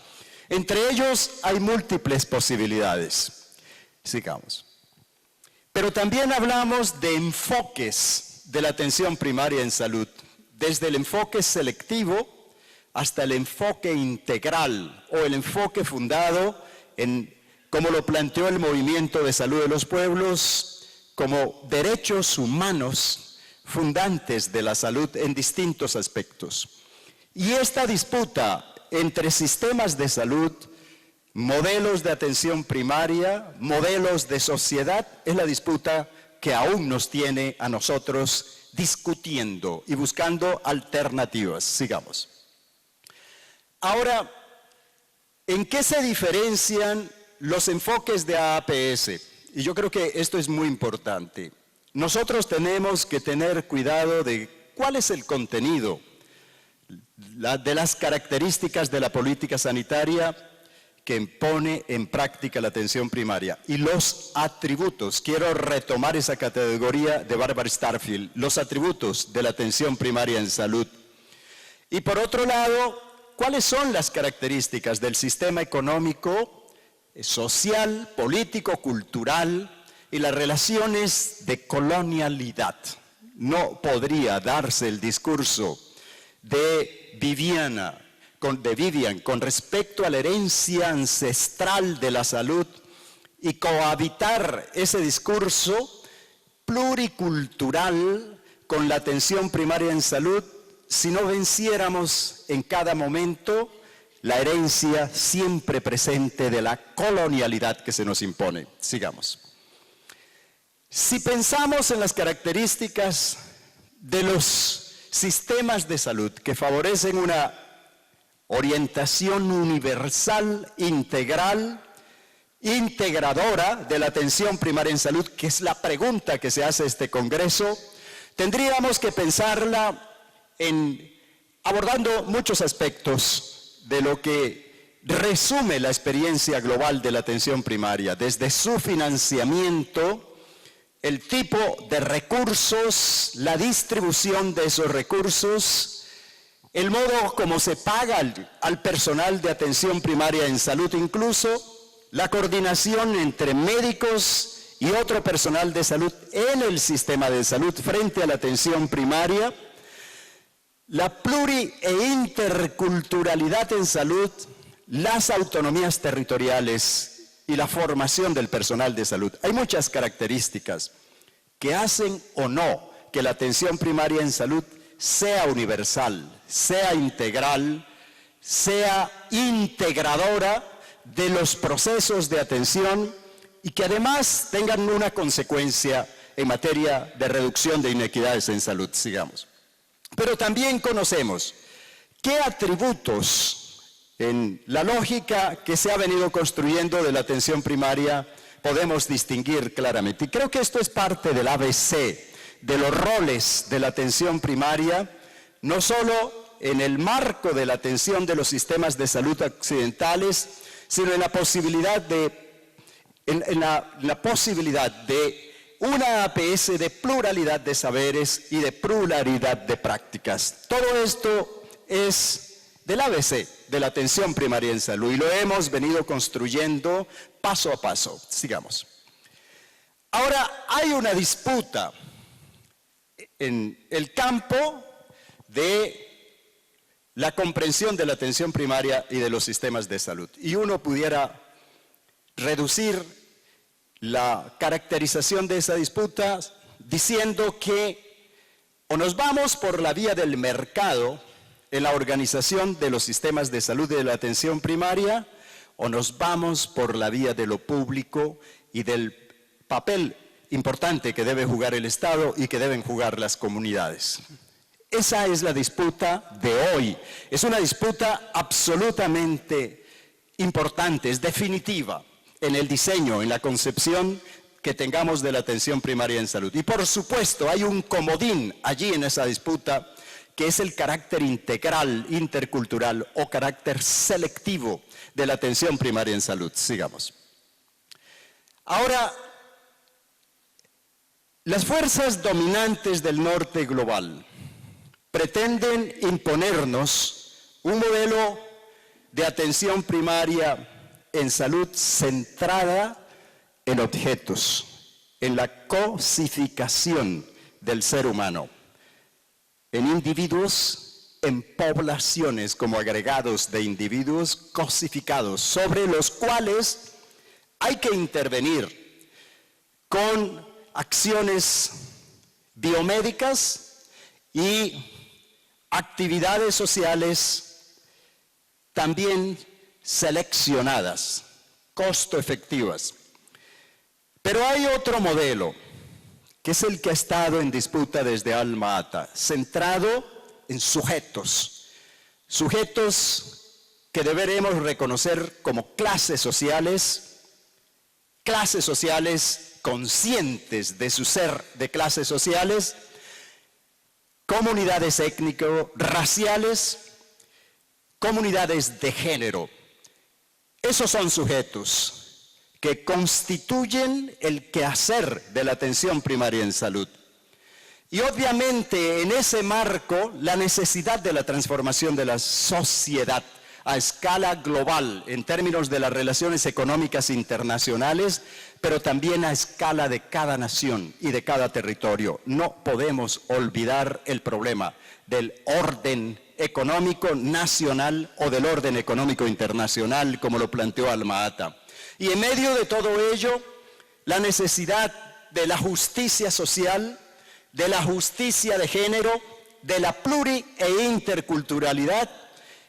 Entre ellos hay múltiples posibilidades. Sigamos. Pero también hablamos de enfoques de la atención primaria en salud, desde el enfoque selectivo hasta el enfoque integral o el enfoque fundado en, como lo planteó el Movimiento de Salud de los Pueblos, como derechos humanos fundantes de la salud en distintos aspectos. Y esta disputa entre sistemas de salud, modelos de atención primaria, modelos de sociedad, es la disputa que aún nos tiene a nosotros discutiendo y buscando alternativas. Sigamos. Ahora, ¿en qué se diferencian los enfoques de AAPS? Y yo creo que esto es muy importante. Nosotros tenemos que tener cuidado de cuál es el contenido de las características de la política sanitaria que pone en práctica la atención primaria y los atributos. Quiero retomar esa categoría de Barbara Starfield, los atributos de la atención primaria en salud. Y por otro lado, ¿cuáles son las características del sistema económico, social, político, cultural y las relaciones de colonialidad? No podría darse el discurso de Vivian con respecto a la herencia ancestral de la salud y cohabitar ese discurso pluricultural con la atención primaria en salud si no venciéramos en cada momento la herencia siempre presente de la colonialidad que se nos impone. Sigamos. Si pensamos en las características de los sistemas de salud que favorecen una orientación universal, integral, integradora de la atención primaria en salud, que es la pregunta que se hace este Congreso, tendríamos que pensarla abordando muchos aspectos de lo que resume la experiencia global de la atención primaria, desde su financiamiento, el tipo de recursos, la distribución de esos recursos, el modo como se paga al personal de atención primaria en salud, incluso la coordinación entre médicos y otro personal de salud en el sistema de salud frente a la atención primaria, la pluri- e interculturalidad en salud, las autonomías territoriales y la formación del personal de salud. Hay muchas características que hacen o no que la atención primaria en salud sea universal, sea integral, sea integradora de los procesos de atención y que además tengan una consecuencia en materia de reducción de inequidades en salud. Sigamos. Pero también conocemos qué atributos en la lógica que se ha venido construyendo de la atención primaria podemos distinguir claramente. Y creo que esto es parte del ABC, de los roles de la atención primaria, no solo en el marco de la atención de los sistemas de salud occidentales, sino en la posibilidad de, la posibilidad de una APS de pluralidad de saberes y de pluralidad de prácticas. Todo esto es del ABC de la atención primaria en salud y lo hemos venido construyendo paso a paso. Sigamos. Ahora, hay una disputa en el campo de la comprensión de la atención primaria y de los sistemas de salud. Y uno pudiera reducir la caracterización de esa disputa diciendo que o nos vamos por la vía del mercado en la organización de los sistemas de salud y de la atención primaria, o nos vamos por la vía de lo público y del papel importante que debe jugar el Estado y que deben jugar las comunidades. Esa es la disputa de hoy. Es una disputa absolutamente importante, es definitiva en el diseño, en la concepción que tengamos de la atención primaria en salud. Y por supuesto hay un comodín allí en esa disputa que es el carácter integral, intercultural o carácter selectivo de la atención primaria en salud. Sigamos. Ahora, las fuerzas dominantes del norte global pretenden imponernos un modelo de atención primaria en salud centrada en objetos, en la cosificación del ser humano, en individuos en poblaciones como agregados de individuos cosificados, sobre los cuales hay que intervenir con acciones biomédicas y actividades sociales también seleccionadas, costo efectivas. Pero hay otro modelo, que es el que ha estado en disputa desde Alma Ata, centrado en sujetos que deberemos reconocer como clases sociales conscientes de su ser de clases sociales, comunidades étnico-raciales, comunidades de género. Esos son sujetos que constituyen el quehacer de la atención primaria en salud. Y obviamente en ese marco la necesidad de la transformación de la sociedad a escala global en términos de las relaciones económicas internacionales, pero también a escala de cada nación y de cada territorio. No podemos olvidar el problema del orden económico nacional o del orden económico internacional, como lo planteó Alma Ata. Y en medio de todo ello, la necesidad de la justicia social, de la justicia de género, de la pluri e interculturalidad,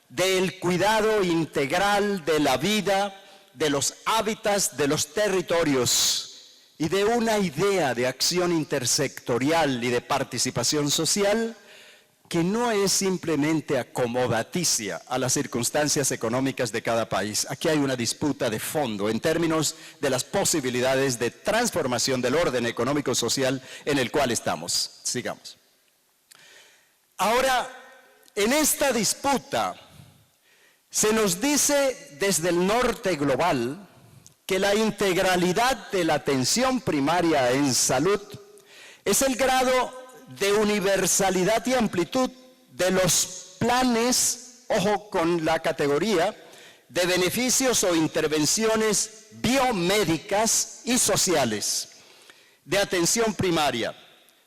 del cuidado integral de la vida, de los hábitats, de los territorios y de una idea de acción intersectorial y de participación social que no es simplemente acomodaticia a las circunstancias económicas de cada país. Aquí hay una disputa de fondo en términos de las posibilidades de transformación del orden económico-social en el cual estamos. Sigamos. Ahora, en esta disputa se nos dice desde el norte global que la integralidad de la atención primaria en salud es el grado de universalidad y amplitud de los planes, ojo con la categoría, de beneficios o intervenciones biomédicas y sociales de atención primaria,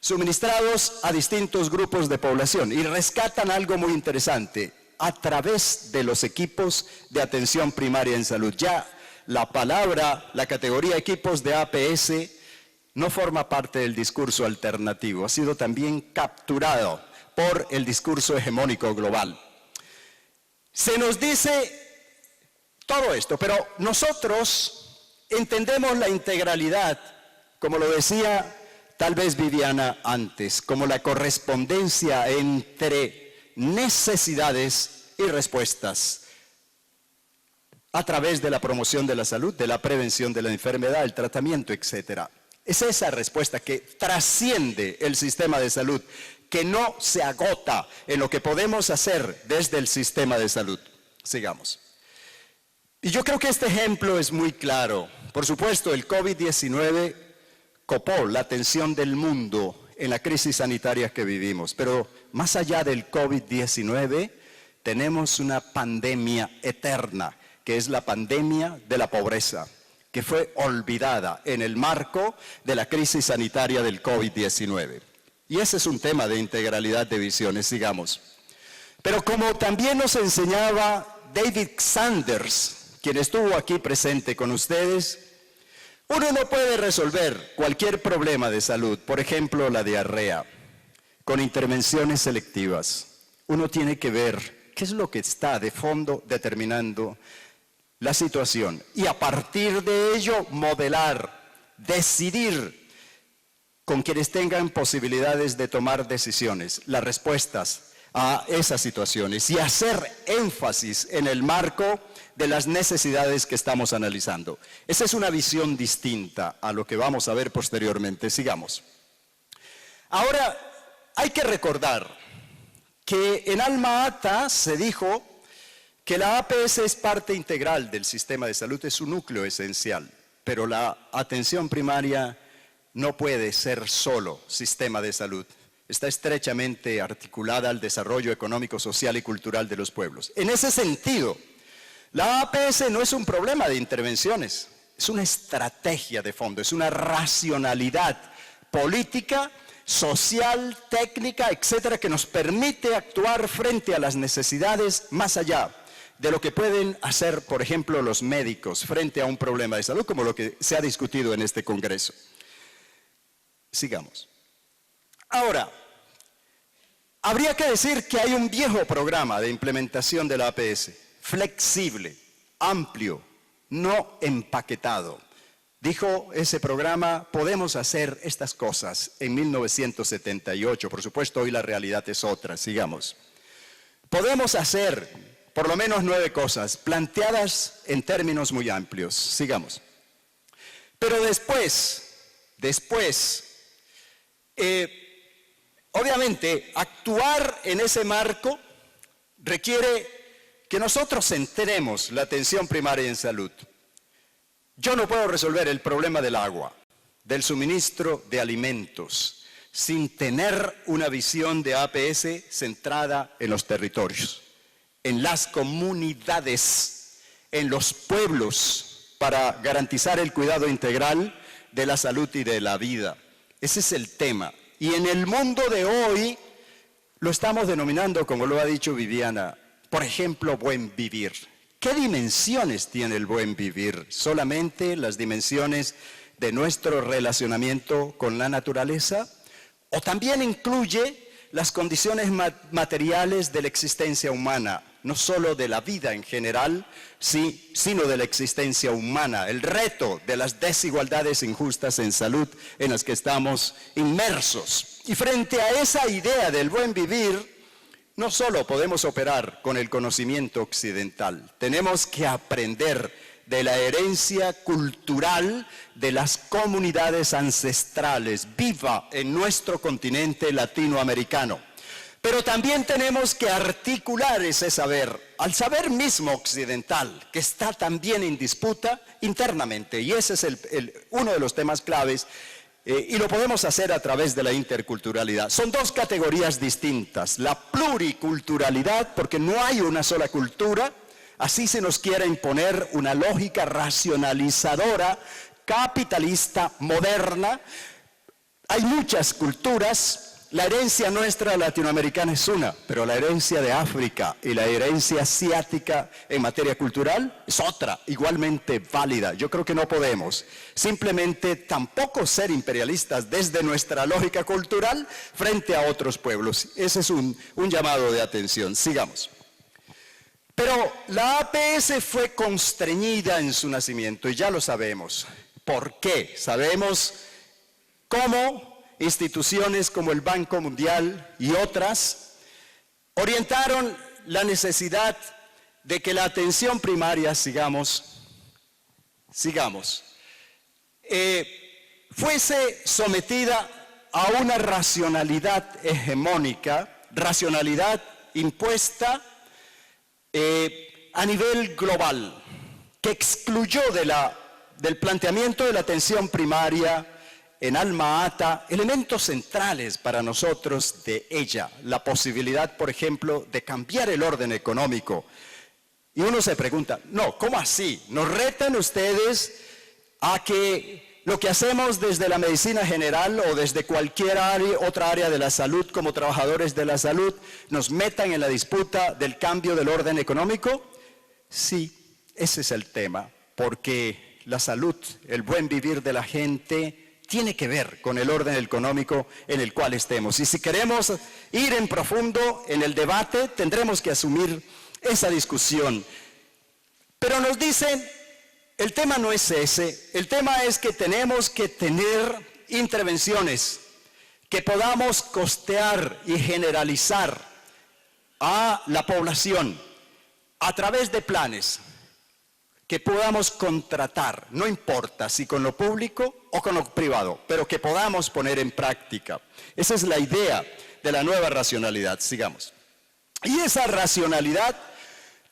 suministrados a distintos grupos de población. Y rescatan algo muy interesante, a través de los equipos de atención primaria en salud. Ya la palabra, la categoría equipos de APS, no forma parte del discurso alternativo, ha sido también capturado por el discurso hegemónico global. Se nos dice todo esto, pero nosotros entendemos la integralidad, como lo decía tal vez Viviana antes, como la correspondencia entre necesidades y respuestas a través de la promoción de la salud, de la prevención de la enfermedad, el tratamiento, etc. Es esa respuesta que trasciende el sistema de salud, que no se agota en lo que podemos hacer desde el sistema de salud. Sigamos. Y yo creo que este ejemplo es muy claro. Por supuesto, el COVID-19 copó la atención del mundo en la crisis sanitaria que vivimos, pero más allá del COVID-19 tenemos una pandemia eterna, que es la pandemia de la pobreza, que fue olvidada en el marco de la crisis sanitaria del COVID-19. Y ese es un tema de integralidad de visiones, sigamos. Pero como también nos enseñaba David Sanders, quien estuvo aquí presente con ustedes, uno no puede resolver cualquier problema de salud, por ejemplo la diarrea, con intervenciones selectivas. Uno tiene que ver qué es lo que está de fondo determinando la situación y a partir de ello modelar, decidir con quienes tengan posibilidades de tomar decisiones, las respuestas a esas situaciones y hacer énfasis en el marco de las necesidades que estamos analizando. Esa es una visión distinta a lo que vamos a ver posteriormente. Sigamos. Ahora, hay que recordar que en Alma Ata se dijo que la APS es parte integral del sistema de salud, es un núcleo esencial, pero la atención primaria no puede ser solo sistema de salud. Está estrechamente articulada al desarrollo económico, social y cultural de los pueblos. En ese sentido, la APS no es un problema de intervenciones, es una estrategia de fondo, es una racionalidad política social, técnica, etcétera, que nos permite actuar frente a las necesidades más allá de lo que pueden hacer, por ejemplo, los médicos frente a un problema de salud, como lo que se ha discutido en este Congreso. Sigamos. Ahora, habría que decir que hay un viejo programa de implementación de la APS, flexible, amplio, no empaquetado. Dijo ese programa, podemos hacer estas cosas en 1978. Por supuesto, hoy la realidad es otra. Sigamos. Podemos hacer por lo menos 9 cosas, planteadas en términos muy amplios. Sigamos. Pero después, obviamente, actuar en ese marco requiere que nosotros centremos la atención primaria en salud. Yo no puedo resolver el problema del agua, del suministro de alimentos, sin tener una visión de APS centrada en los territorios, en las comunidades, en los pueblos, para garantizar el cuidado integral de la salud y de la vida. Ese es el tema. Y en el mundo de hoy lo estamos denominando, como lo ha dicho Viviana, por ejemplo, buen vivir. ¿Qué dimensiones tiene el buen vivir? ¿Solamente las dimensiones de nuestro relacionamiento con la naturaleza? ¿O también incluye las condiciones materiales de la existencia humana? No solo de la vida en general, sino de la existencia humana, el reto de las desigualdades injustas en salud en las que estamos inmersos. Y frente a esa idea del buen vivir, no solo podemos operar con el conocimiento occidental, tenemos que aprender de la herencia cultural de las comunidades ancestrales, viva en nuestro continente latinoamericano. Pero también tenemos que articular ese saber, al saber mismo occidental, que está también en disputa internamente. Y ese es uno de los temas claves, y lo podemos hacer a través de la interculturalidad. Son 2 categorías distintas. La pluriculturalidad, porque no hay una sola cultura, así se nos quiere imponer una lógica racionalizadora, capitalista, moderna. Hay muchas culturas. La herencia nuestra latinoamericana es una, pero la herencia de África y la herencia asiática en materia cultural es otra, igualmente válida. Yo creo que no podemos simplemente tampoco ser imperialistas desde nuestra lógica cultural frente a otros pueblos. Ese es un llamado de atención. Sigamos. Pero la APS fue constreñida en su nacimiento y ya lo sabemos. ¿Por qué? Sabemos cómo instituciones como el Banco Mundial y otras orientaron la necesidad de que la atención primaria, fuese sometida a una racionalidad hegemónica, racionalidad impuesta a nivel global, que excluyó del planteamiento de la atención primaria en Alma Ata elementos centrales para nosotros de ella, la posibilidad, por ejemplo, de cambiar el orden económico. Y uno se pregunta, no, ¿cómo así? ¿Nos retan ustedes a que lo que hacemos desde la medicina general o desde cualquier otra área de la salud como trabajadores de la salud nos metan en la disputa del cambio del orden económico? Sí, ese es el tema, porque la salud, el buen vivir de la gente tiene que ver con el orden económico en el cual estemos. Y si queremos ir en profundo en el debate, tendremos que asumir esa discusión. Pero nos dicen, el tema no es ese, el tema es que tenemos que tener intervenciones que podamos costear y generalizar a la población a través de planes que podamos contratar, no importa si con lo público o con lo privado, pero que podamos poner en práctica. Esa es la idea de la nueva racionalidad. Sigamos. Y esa racionalidad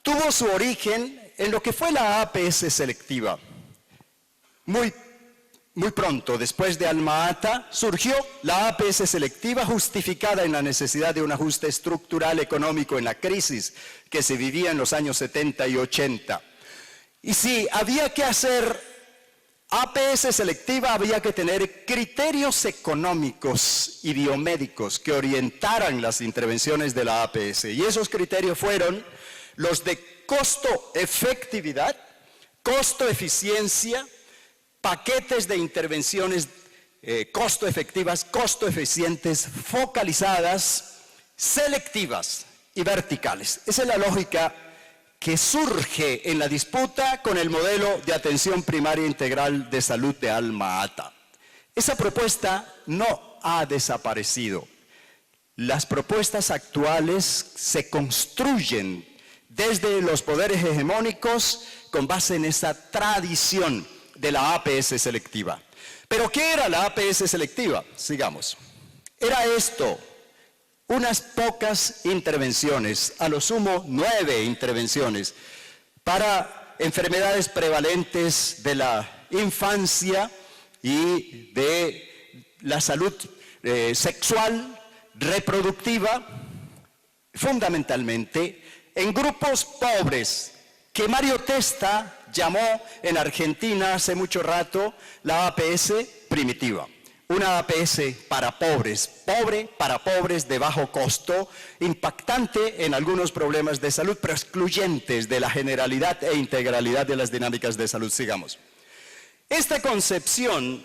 tuvo su origen en lo que fue la APS selectiva. Muy pronto, después de Alma Ata, surgió la APS selectiva justificada en la necesidad de un ajuste estructural económico en la crisis que se vivía en los años 70 y 80. Y si había que hacer APS selectiva había que tener criterios económicos y biomédicos que orientaran las intervenciones de la APS. Y esos criterios fueron los de costo-efectividad, costo-eficiencia, paquetes de intervenciones costo-efectivas, costo-eficientes, focalizadas, selectivas y verticales. Esa es la lógica que surge en la disputa con el modelo de atención primaria integral de salud de Alma Ata. Esa propuesta no ha desaparecido. Las propuestas actuales se construyen desde los poderes hegemónicos con base en esa tradición de la APS selectiva. ¿Pero qué era la APS selectiva? Sigamos. Era esto: unas pocas intervenciones, a lo sumo 9 intervenciones, para enfermedades prevalentes de la infancia y de la salud sexual, reproductiva, fundamentalmente en grupos pobres, que Mario Testa llamó en Argentina hace mucho rato la APS primitiva. Una APS para pobres, pobre para pobres de bajo costo, impactante en algunos problemas de salud, pero excluyentes de la generalidad e integralidad de las dinámicas de salud. Sigamos. Esta concepción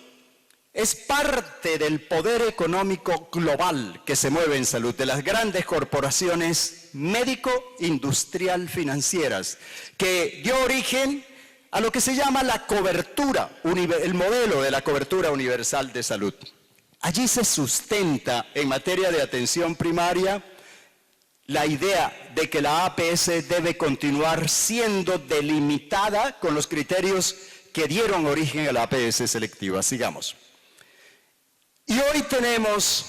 es parte del poder económico global que se mueve en salud, de las grandes corporaciones médico-industrial financieras, que dio origen a lo que se llama la cobertura, el modelo de la cobertura universal de salud. Allí se sustenta en materia de atención primaria la idea de que la APS debe continuar siendo delimitada con los criterios que dieron origen a la APS selectiva. Sigamos. Y hoy tenemos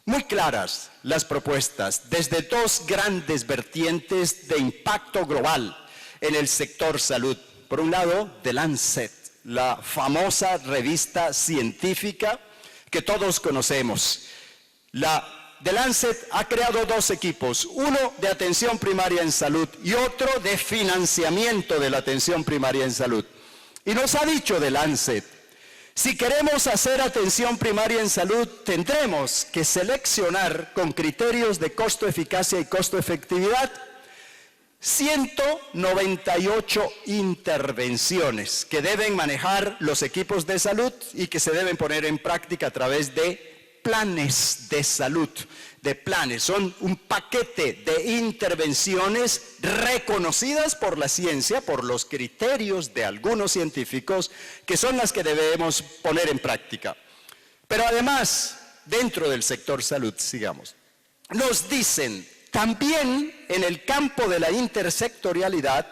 muy claras las propuestas desde 2 grandes vertientes de impacto global en el sector salud. Por un lado, The Lancet, la famosa revista científica que todos conocemos. The Lancet ha creado 2 equipos, uno de atención primaria en salud y otro de financiamiento de la atención primaria en salud. Y nos ha dicho The Lancet: si queremos hacer atención primaria en salud, tendremos que seleccionar con criterios de costo-eficacia y costo-efectividad 198 intervenciones que deben manejar los equipos de salud y que se deben poner en práctica a través de planes de salud. Son un paquete de intervenciones reconocidas por la ciencia, por los criterios de algunos científicos, que son las que debemos poner en práctica. Pero además, dentro del sector salud, sigamos, nos dicen: también en el campo de la intersectorialidad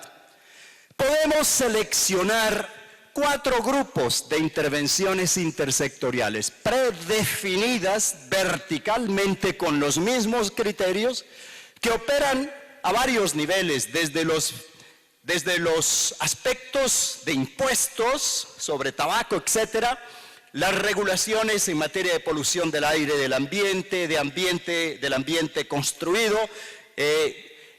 podemos seleccionar 4 grupos de intervenciones intersectoriales predefinidas verticalmente con los mismos criterios, que operan a varios niveles, desde los aspectos de impuestos sobre tabaco, etcétera, las regulaciones en materia de polución del aire, del ambiente construido,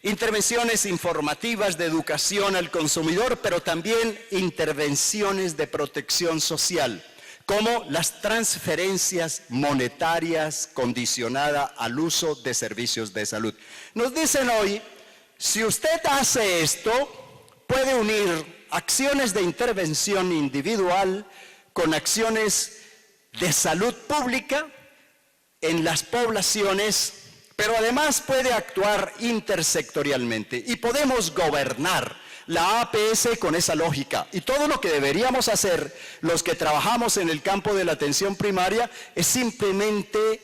intervenciones informativas de educación al consumidor, pero también intervenciones de protección social, como las transferencias monetarias condicionadas al uso de servicios de salud. Nos dicen hoy: si usted hace esto, puede unir acciones de intervención individual con acciones de salud pública en las poblaciones, pero además puede actuar intersectorialmente y podemos gobernar la APS con esa lógica. Y todo lo que deberíamos hacer los que trabajamos en el campo de la atención primaria es simplemente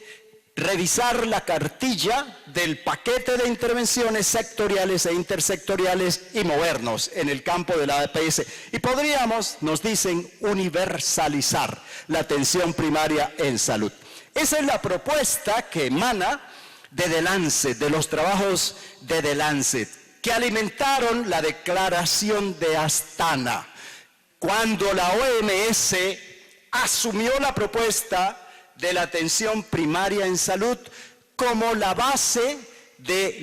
revisar la cartilla del paquete de intervenciones sectoriales e intersectoriales y movernos en el campo de la APS. Y podríamos, nos dicen, universalizar la atención primaria en salud. Esa es la propuesta que emana de The Lancet, de los trabajos de The Lancet, que alimentaron la declaración de Astana, cuando la OMS asumió la propuesta de la atención primaria en salud como la base de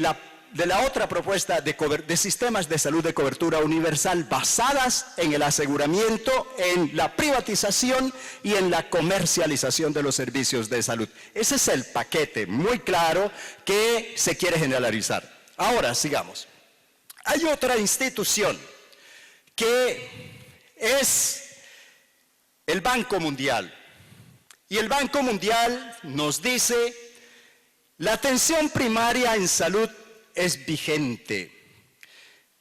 la otra propuesta de sistemas de salud de cobertura universal basadas en el aseguramiento, en la privatización y en la comercialización de los servicios de salud. Ese es el paquete muy claro que se quiere generalizar. Ahora, sigamos. Hay otra institución que es el Banco Mundial. Y el Banco Mundial nos dice: la atención primaria en salud es vigente.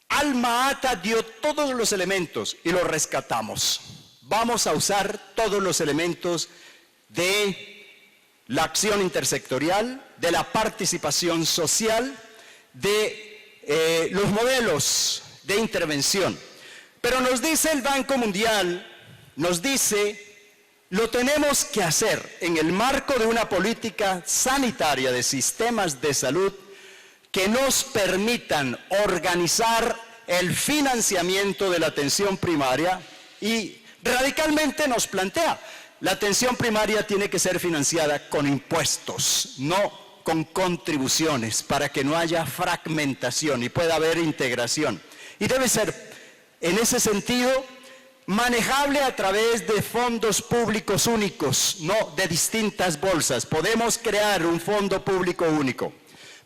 Alma Ata dio todos los elementos y los rescatamos. Vamos a usar todos los elementos de la acción intersectorial, de la participación social, de los modelos de intervención. Pero nos dice el Banco Mundial, nos dice: lo tenemos que hacer en el marco de una política sanitaria de sistemas de salud que nos permitan organizar el financiamiento de la atención primaria, y radicalmente nos plantea: la atención primaria tiene que ser financiada con impuestos, no con contribuciones, para que no haya fragmentación y pueda haber integración. Y debe ser, en ese sentido, manejable a través de fondos públicos únicos, no de distintas bolsas. Podemos crear un fondo público único.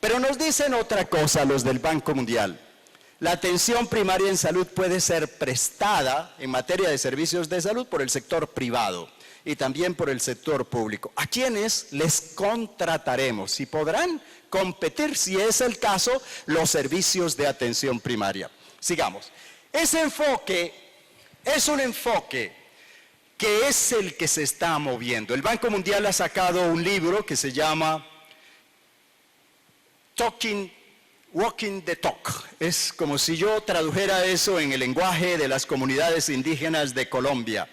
Pero nos dicen otra cosa los del Banco Mundial: la atención primaria en salud puede ser prestada en materia de servicios de salud por el sector privado y también por el sector público. ¿A quiénes les contrataremos? Y podrán competir, si es el caso, los servicios de atención primaria. Sigamos. Ese enfoque es un enfoque que es el que se está moviendo. El Banco Mundial ha sacado un libro que se llama Walking the Talk. Es como si yo tradujera eso en el lenguaje de las comunidades indígenas de Colombia.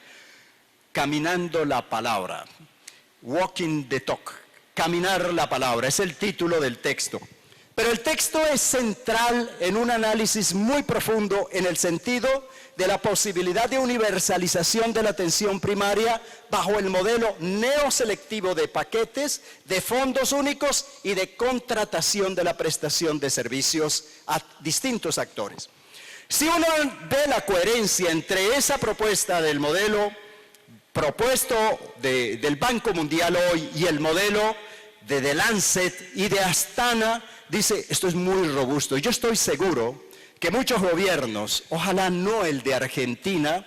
Caminando la palabra. Walking the Talk. Caminar la palabra. Es el título del texto. Pero el texto es central en un análisis muy profundo en el sentido de la posibilidad de universalización de la atención primaria bajo el modelo neoselectivo de paquetes, de fondos únicos y de contratación de la prestación de servicios a distintos actores. Si uno ve la coherencia entre esa propuesta del modelo propuesto del Banco Mundial hoy y el modelo de The Lancet y de Astana, dice: esto es muy robusto. Yo estoy seguro que muchos gobiernos, ojalá no el de Argentina,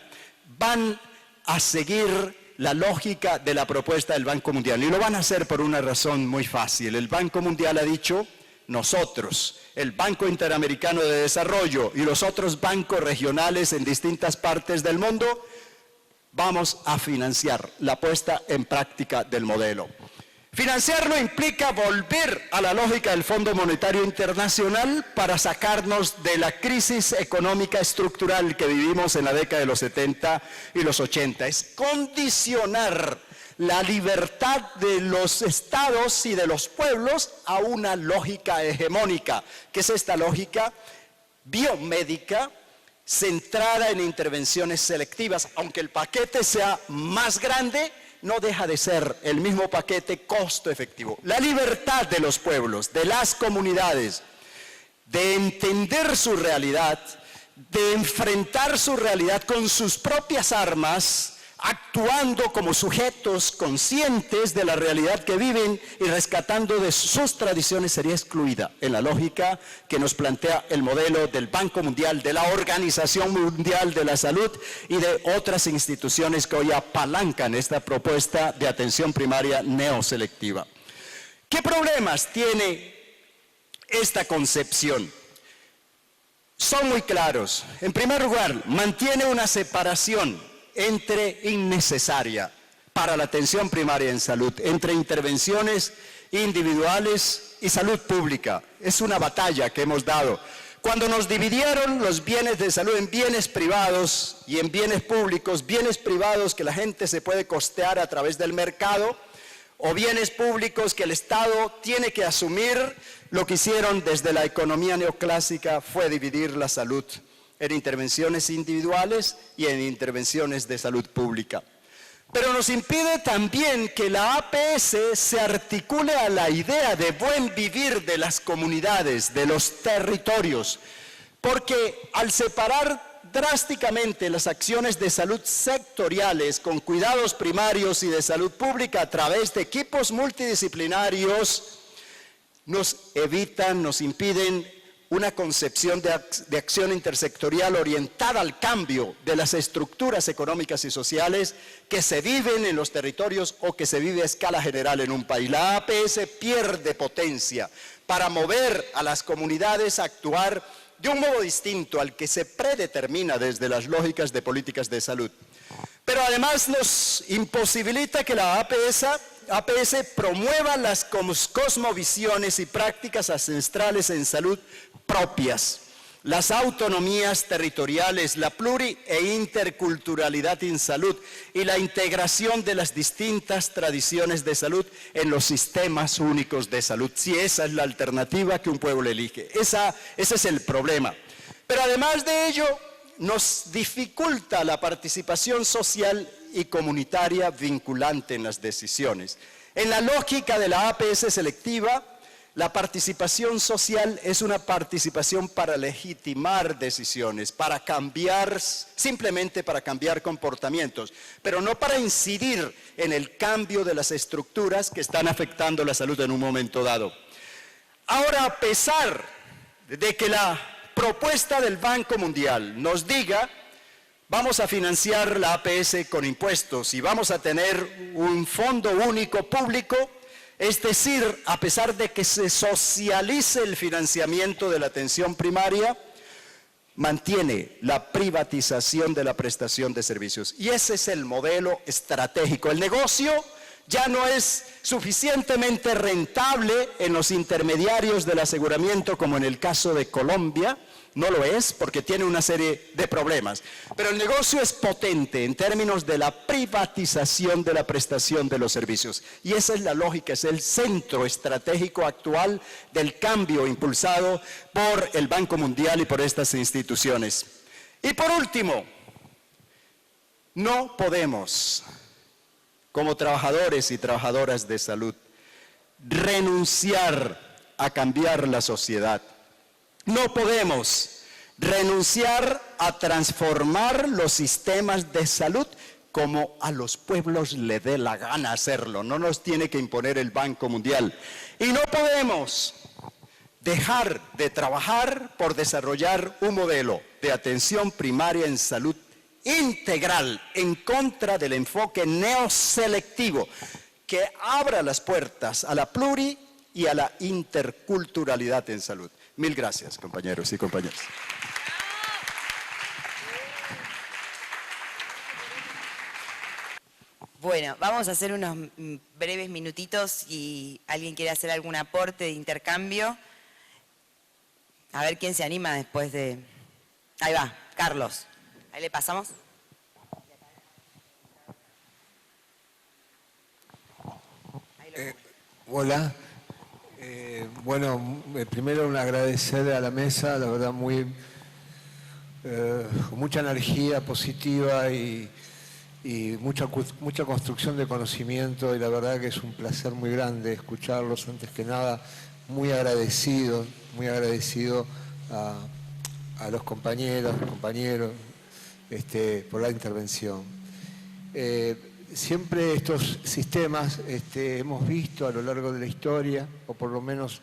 van a seguir la lógica de la propuesta del Banco Mundial. Y lo van a hacer por una razón muy fácil. El Banco Mundial ha dicho: nosotros, el Banco Interamericano de Desarrollo y los otros bancos regionales en distintas partes del mundo, vamos a financiar la puesta en práctica del modelo. Financiarlo implica volver a la lógica del Fondo Monetario Internacional para sacarnos de la crisis económica estructural que vivimos en la década de los 70 y los 80. Es condicionar la libertad de los estados y de los pueblos a una lógica hegemónica, que es esta lógica biomédica centrada en intervenciones selectivas. Aunque el paquete sea más grande, no deja de ser el mismo paquete costo efectivo. La libertad de los pueblos, de las comunidades, de entender su realidad, de enfrentar su realidad con sus propias armas, actuando como sujetos conscientes de la realidad que viven y rescatando de sus tradiciones, sería excluida en la lógica que nos plantea el modelo del Banco Mundial, de la Organización Mundial de la Salud y de otras instituciones que hoy apalancan esta propuesta de atención primaria neoselectiva. ¿Qué problemas tiene esta concepción? Son muy claros. En primer lugar, mantiene una separación innecesaria para la atención primaria en salud, entre intervenciones individuales y salud pública. Es una batalla que hemos dado. Cuando nos dividieron los bienes de salud en bienes privados y en bienes públicos, bienes privados que la gente se puede costear a través del mercado, o bienes públicos que el Estado tiene que asumir, lo que hicieron desde la economía neoclásica fue dividir la salud en intervenciones individuales y en intervenciones de salud pública. Pero nos impide también que la APS se articule a la idea de buen vivir de las comunidades, de los territorios, porque al separar drásticamente las acciones de salud sectoriales con cuidados primarios y de salud pública a través de equipos multidisciplinarios, nos evitan, nos impiden una concepción de acción intersectorial orientada al cambio de las estructuras económicas y sociales que se viven en los territorios o que se vive a escala general en un país. La APS pierde potencia para mover a las comunidades a actuar de un modo distinto al que se predetermina desde las lógicas de políticas de salud. Pero además nos imposibilita que la APS promueva las cosmovisiones y prácticas ancestrales en salud propias, las autonomías territoriales, la pluri e interculturalidad en salud y la integración de las distintas tradiciones de salud en los sistemas únicos de salud. Si esa es la alternativa que un pueblo elige, ese es el problema. Pero además de ello, nos dificulta la participación social y comunitaria vinculante en las decisiones. En la lógica de la APS selectiva, la participación social es una participación para legitimar decisiones, para cambiar, simplemente para cambiar comportamientos, pero no para incidir en el cambio de las estructuras que están afectando la salud en un momento dado. Ahora, a pesar de que la propuesta del Banco Mundial nos diga, vamos a financiar la APS con impuestos y vamos a tener un fondo único público, es decir, a pesar de que se socialice el financiamiento de la atención primaria, mantiene la privatización de la prestación de servicios. Y ese es el modelo estratégico. El negocio ya no es suficientemente rentable en los intermediarios del aseguramiento, como en el caso de Colombia. No lo es porque tiene una serie de problemas. Pero el negocio es potente en términos de la privatización de la prestación de los servicios. Y esa es la lógica, es el centro estratégico actual del cambio impulsado por el Banco Mundial y por estas instituciones. Y por último, no podemos, como trabajadores y trabajadoras de salud, renunciar a cambiar la sociedad. No podemos renunciar a transformar los sistemas de salud como a los pueblos le dé la gana hacerlo. No nos tiene que imponer el Banco Mundial. Y no podemos dejar de trabajar por desarrollar un modelo de atención primaria en salud integral en contra del enfoque neoselectivo que abra las puertas a la pluri y a la interculturalidad en salud. Mil gracias, compañeros y compañeras.
Bueno, vamos a hacer unos breves minutitos y alguien quiere hacer algún aporte de intercambio. A ver quién se anima después de... Ahí va, Carlos. Ahí le pasamos.
Hola. Bueno, primero agradecer a la mesa, la verdad con mucha energía positiva y mucha construcción de conocimiento, y la verdad que es un placer muy grande escucharlos. Antes que nada, muy agradecido a los compañeros por la intervención. Siempre estos sistemas hemos visto a lo largo de la historia, o por lo menos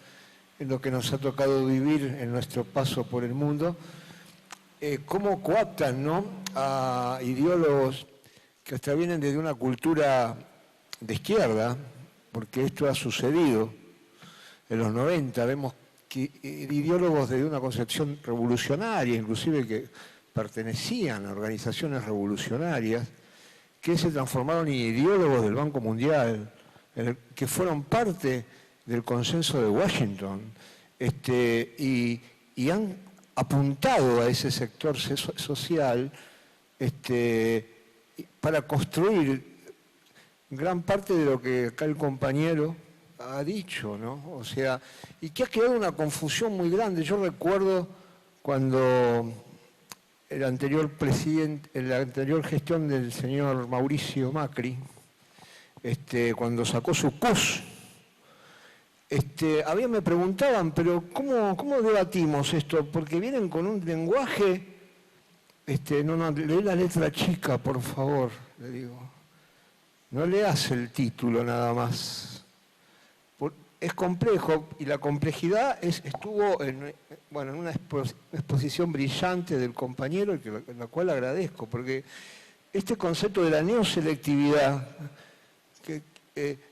en lo que nos ha tocado vivir en nuestro paso por el mundo, cómo coaptan, ¿no?, a ideólogos que hasta vienen desde una cultura de izquierda, porque esto ha sucedido en los 90, vemos que ideólogos de una concepción revolucionaria, inclusive que pertenecían a organizaciones revolucionarias, que se transformaron en ideólogos del Banco Mundial, que fueron parte del consenso de Washington, y han apuntado a ese sector social para construir gran parte de lo que acá el compañero ha dicho, ¿no? O sea, y que ha creado una confusión muy grande. Yo recuerdo cuando la anterior gestión del señor Mauricio Macri, cuando sacó su CUS, a mí me preguntaban, pero ¿cómo debatimos esto? Porque vienen con un lenguaje, no, lee la letra chica, por favor, le digo. No leas el título nada más. Es complejo y la complejidad estuvo en una exposición brillante del compañero, la cual agradezco, porque este concepto de la neoselectividad,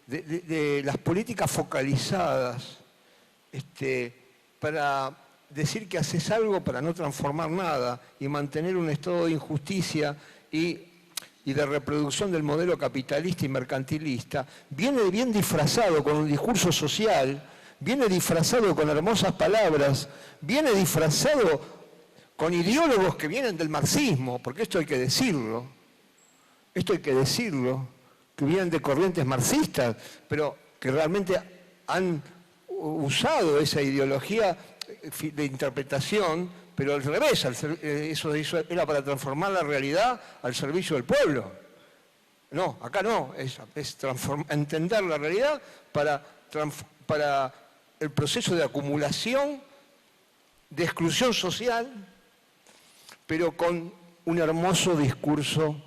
de las políticas focalizadas, para decir que haces algo para no transformar nada y mantener un estado de injusticia y de reproducción del modelo capitalista y mercantilista, viene bien disfrazado con un discurso social, viene disfrazado con hermosas palabras, viene disfrazado con ideólogos que vienen del marxismo, porque esto hay que decirlo, que vienen de corrientes marxistas, pero que realmente han usado esa ideología de interpretación, pero al revés, eso era para transformar la realidad al servicio del pueblo. No, acá no, es entender la realidad para el proceso de acumulación, de exclusión social, pero con un hermoso discurso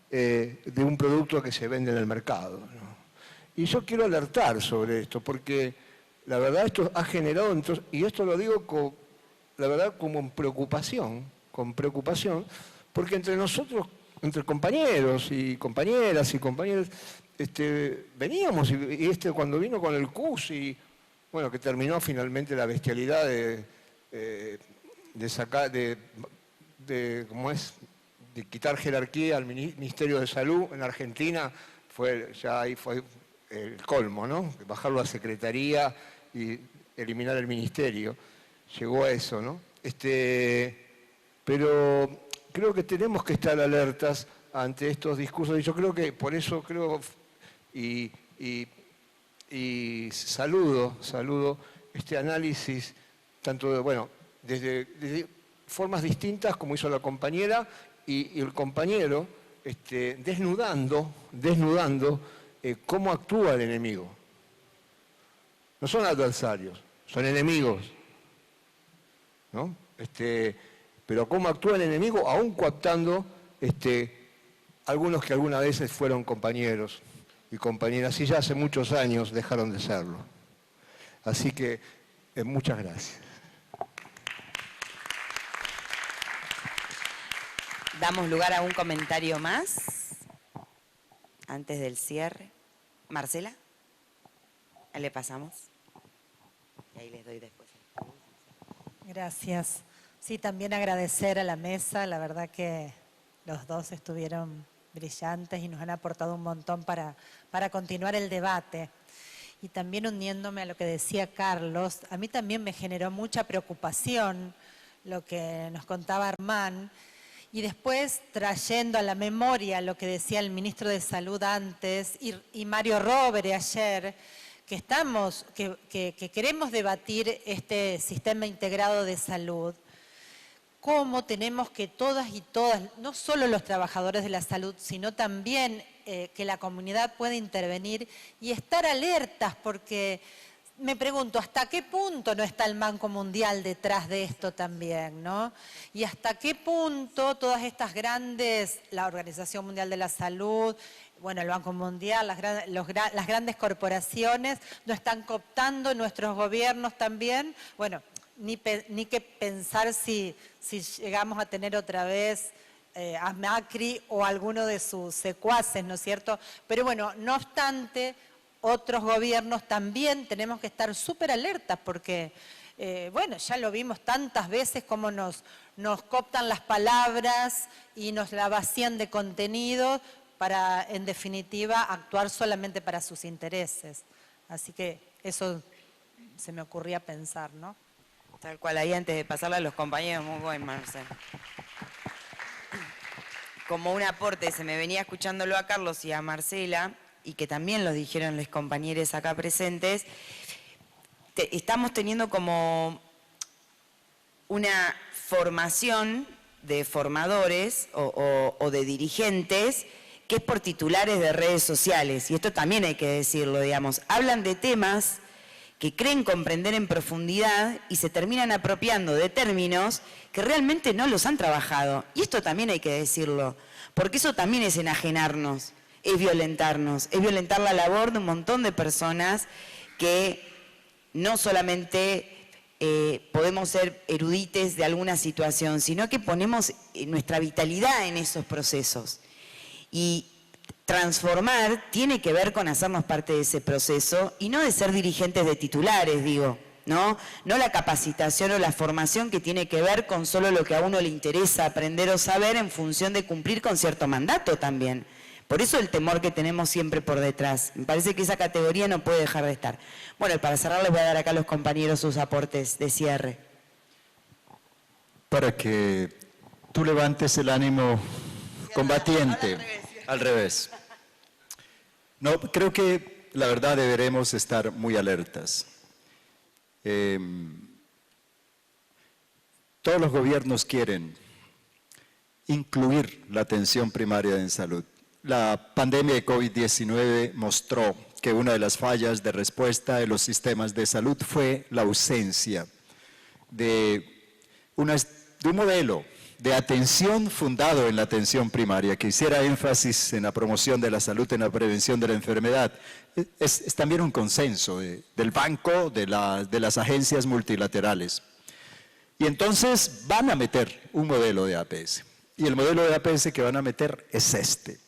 de un producto que se vende en el mercado, ¿no? Y yo quiero alertar sobre esto, porque la verdad esto ha generado, y esto lo digo la verdad con preocupación, porque entre nosotros, entre compañeros y compañeras y compañeros, veníamos, y cuando vino con el CUS, y bueno, que terminó finalmente la bestialidad de sacar, de quitar jerarquía al Ministerio de Salud en Argentina, ahí fue el colmo, ¿no? Bajarlo a Secretaría y eliminar el Ministerio. Llegó a eso, ¿no? Pero creo que tenemos que estar alertas ante estos discursos, y yo creo que por eso y saludo este análisis, tanto desde formas distintas como hizo la compañera y el compañero, desnudando cómo actúa el enemigo. No son adversarios, son enemigos, ¿no? Pero cómo actúa el enemigo, aún cooptando algunos que alguna vez fueron compañeros y compañeras, y ya hace muchos años dejaron de serlo. Así que muchas gracias.
Damos lugar a un comentario más antes del cierre. Marcela, ahí le pasamos. Y ahí les doy después.
Gracias. Sí, también agradecer a la mesa, la verdad que los dos estuvieron brillantes y nos han aportado un montón para continuar el debate. Y también uniéndome a lo que decía Carlos, a mí también me generó mucha preocupación lo que nos contaba Armán, y después trayendo a la memoria lo que decía el ministro de Salud antes y Mario Rovere ayer, que queremos debatir este sistema integrado de salud, cómo tenemos que todas y todas, no solo los trabajadores de la salud, sino también que la comunidad pueda intervenir y estar alertas, porque me pregunto, ¿hasta qué punto no está el Banco Mundial detrás de esto también, ¿no? Y hasta qué punto todas estas grandes, la Organización Mundial de la Salud, bueno, el Banco Mundial, las grandes corporaciones, no están cooptando nuestros gobiernos también. Bueno, ni que pensar si llegamos a tener otra vez a Macri o alguno de sus secuaces, ¿no es cierto? Pero bueno, no obstante, otros gobiernos también tenemos que estar súper alertas porque, bueno, ya lo vimos tantas veces cómo nos cooptan las palabras y nos la vacían de contenido para, en definitiva, actuar solamente para sus intereses. Así que eso se me ocurría pensar, ¿no?
Tal cual, ahí antes de pasarle a los compañeros, muy buen, Marcelo. Como un aporte, se me venía escuchándolo a Carlos y a Marcela, y que también lo dijeron los compañeros acá presentes, estamos teniendo como una formación de formadores o de dirigentes que es por titulares de redes sociales, y esto también hay que decirlo, digamos, hablan de temas que creen comprender en profundidad y se terminan apropiando de términos que realmente no los han trabajado. Y esto también hay que decirlo, porque eso también es enajenarnos, es violentar la labor de un montón de personas que no solamente podemos ser erudites de alguna situación, sino que ponemos nuestra vitalidad en esos procesos. Y transformar tiene que ver con hacernos parte de ese proceso y no de ser dirigentes de titulares, digo, ¿no? No la capacitación o la formación que tiene que ver con solo lo que a uno le interesa aprender o saber en función de cumplir con cierto mandato también. Por eso el temor que tenemos siempre por detrás. Me parece que esa categoría no puede dejar de estar. Bueno, y para cerrar les voy a dar acá a los compañeros sus aportes de cierre.
Para que tú levantes el ánimo combatiente. Al revés. No, creo que la verdad deberemos estar muy alertas. Todos los gobiernos quieren incluir la atención primaria en salud. La pandemia de COVID-19 mostró que una de las fallas de respuesta de los sistemas de salud fue la ausencia de un modelo de atención fundado en la atención primaria, que hiciera énfasis en la promoción de la salud, en la prevención de la enfermedad. Es también un consenso del banco, de las agencias multilaterales. Y entonces van a meter un modelo de APS. Y el modelo de APS que van a meter es este.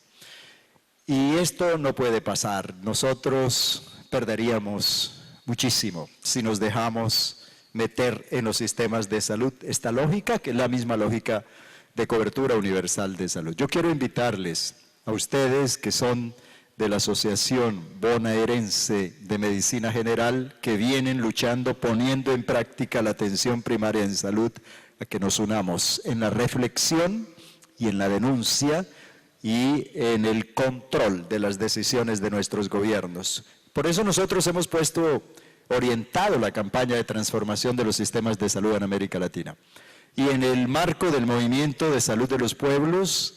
Y esto no puede pasar. Nosotros perderíamos muchísimo si nos dejamos meter en los sistemas de salud esta lógica, que es la misma lógica de cobertura universal de salud. Yo quiero invitarles a ustedes que son de la Asociación Bonaerense de Medicina General, que vienen luchando, poniendo en práctica la atención primaria en salud, a que nos unamos en la reflexión y en la denuncia y en el control de las decisiones de nuestros gobiernos. Por eso nosotros hemos orientado la campaña de transformación de los sistemas de salud en América Latina. Y en el marco del Movimiento de Salud de los Pueblos,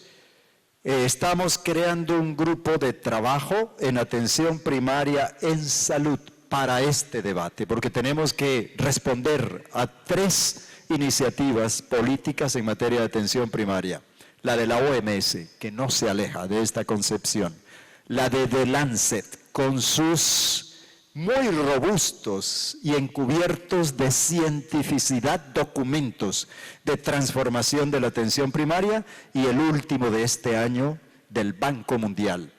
estamos creando un grupo de trabajo en atención primaria en salud para este debate, porque tenemos que responder a 3 iniciativas políticas en materia de atención primaria. La de la OMS, que no se aleja de esta concepción. La de The Lancet, con sus muy robustos y encubiertos de cientificidad documentos de transformación de la atención primaria, y el último de este año del Banco Mundial.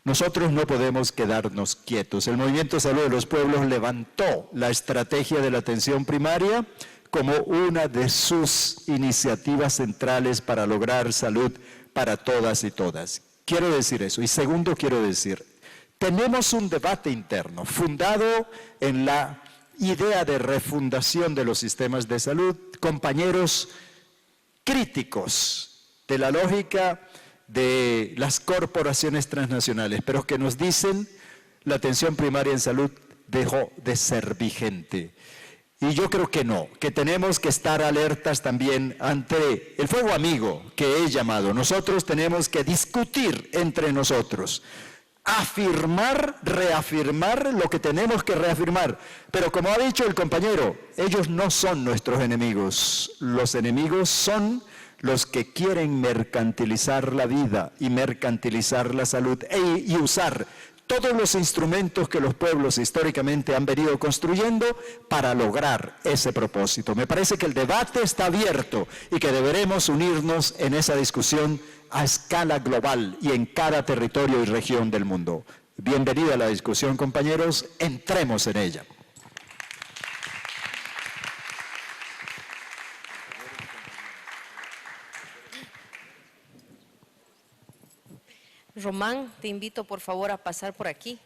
Nosotros no podemos quedarnos quietos. El Movimiento de Salud de los Pueblos levantó la estrategia de la atención primaria como una de sus iniciativas centrales para lograr salud para todas y todas. Quiero decir eso. Y segundo, quiero decir, tenemos un debate interno fundado en la idea de refundación de los sistemas de salud, compañeros críticos de la lógica de las corporaciones transnacionales, pero que nos dicen la atención primaria en salud dejó de ser vigente. Y yo creo que no, que tenemos que estar alertas también ante el fuego amigo que he llamado. Nosotros tenemos que discutir entre nosotros, afirmar, reafirmar lo que tenemos que reafirmar. Pero como ha dicho el compañero, ellos no son nuestros enemigos. Los enemigos son los que quieren mercantilizar la vida y mercantilizar la salud y usar todos los instrumentos que los pueblos históricamente han venido construyendo para lograr ese propósito. Me parece que el debate está abierto y que deberemos unirnos en esa discusión a escala global y en cada territorio y región del mundo. Bienvenida a la discusión, compañeros, entremos en ella.
Román, te invito por favor a pasar por aquí.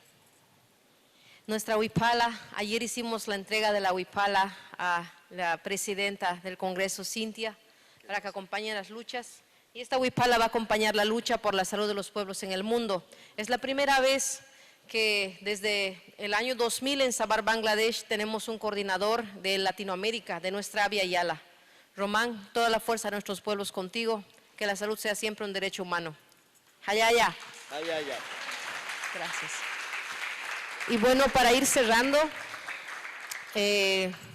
Nuestra huipala, ayer hicimos la entrega de la huipala a la presidenta del Congreso, Cintia, para que acompañe las luchas. Y esta huipala va a acompañar la lucha por la salud de los pueblos en el mundo. Es la primera vez que desde el año 2000 en Sabar, Bangladesh, tenemos un coordinador de Latinoamérica, de nuestra Abya Yala. Román, toda la fuerza de nuestros pueblos contigo, que la salud sea siempre un derecho humano. Hayaya.
Hayaya.
Gracias. Y bueno, para ir cerrando,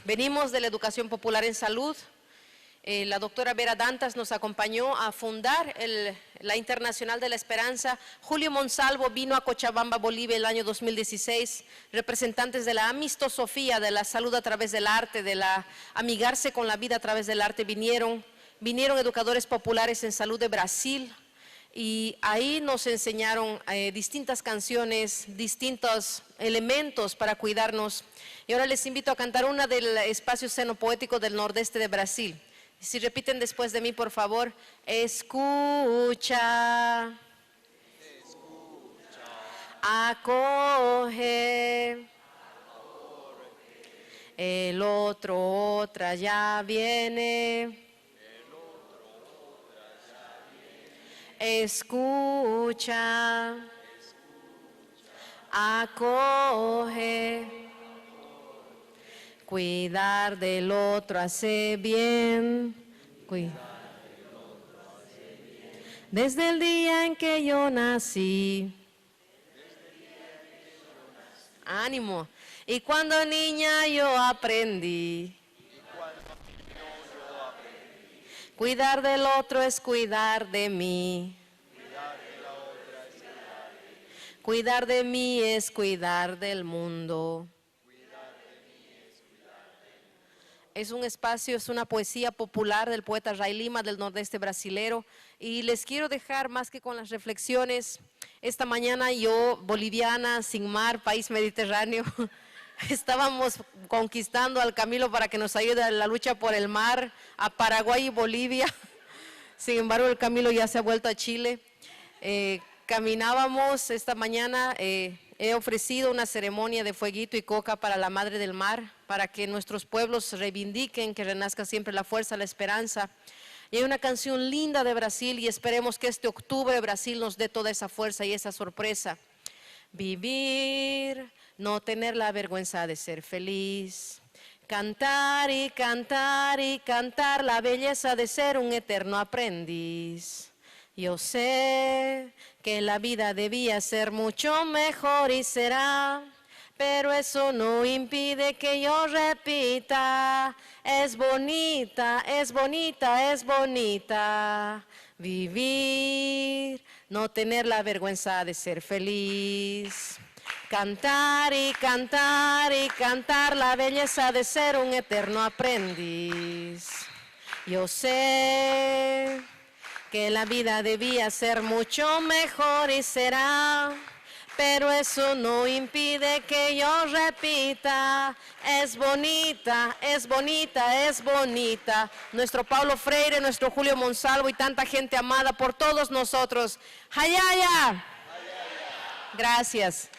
venimos de la educación popular en salud. La doctora Vera Dantas nos acompañó a fundar la Internacional de la Esperanza. Julio Monsalvo vino a Cochabamba, Bolivia, el año 2016. Representantes de la amistosofía, de la salud a través del arte, de la amigarse con la vida a través del arte, vinieron educadores populares en salud de Brasil. Y ahí nos enseñaron distintas canciones, distintos elementos para cuidarnos. Y ahora les invito a cantar una del espacio escenopoético del nordeste de Brasil. Si repiten después de mí, por favor. Escucha, acoge, el otro, otra ya viene. Escucha, acoge, cuidar del otro hace bien. Desde el día en que yo nací. Ánimo. Y cuando niña yo aprendí. Cuidar del otro es cuidar de mí. Cuidar de mí es cuidar del mundo. Es un espacio, es una poesía popular del poeta Ray Lima del nordeste brasilero. Y les quiero dejar más que con las reflexiones. Esta mañana yo, boliviana, sin mar, país mediterráneo, estábamos conquistando al Camilo para que nos ayude en la lucha por el mar, a Paraguay y Bolivia. Sin embargo, el Camilo ya se ha vuelto a Chile. Caminábamos esta mañana, he ofrecido una ceremonia de fueguito y coca para la Madre del Mar, para que nuestros pueblos reivindiquen, que renazca siempre la fuerza, la esperanza. Y hay una canción linda de Brasil y esperemos que este octubre Brasil nos dé toda esa fuerza y esa sorpresa. Vivir, no tener la vergüenza de ser feliz. Cantar y cantar y cantar la belleza de ser un eterno aprendiz. Yo sé que la vida debía ser mucho mejor y será, pero eso no impide que yo repita. Es bonita, es bonita, es bonita vivir, no tener la vergüenza de ser feliz. Cantar y cantar y cantar la belleza de ser un eterno aprendiz. Yo sé que la vida debía ser mucho mejor y será, pero eso no impide que yo repita. Es bonita, es bonita, es bonita. Nuestro Paulo Freire, nuestro Julio Monsalvo y tanta gente amada por todos nosotros. ¡Hayaya! Gracias.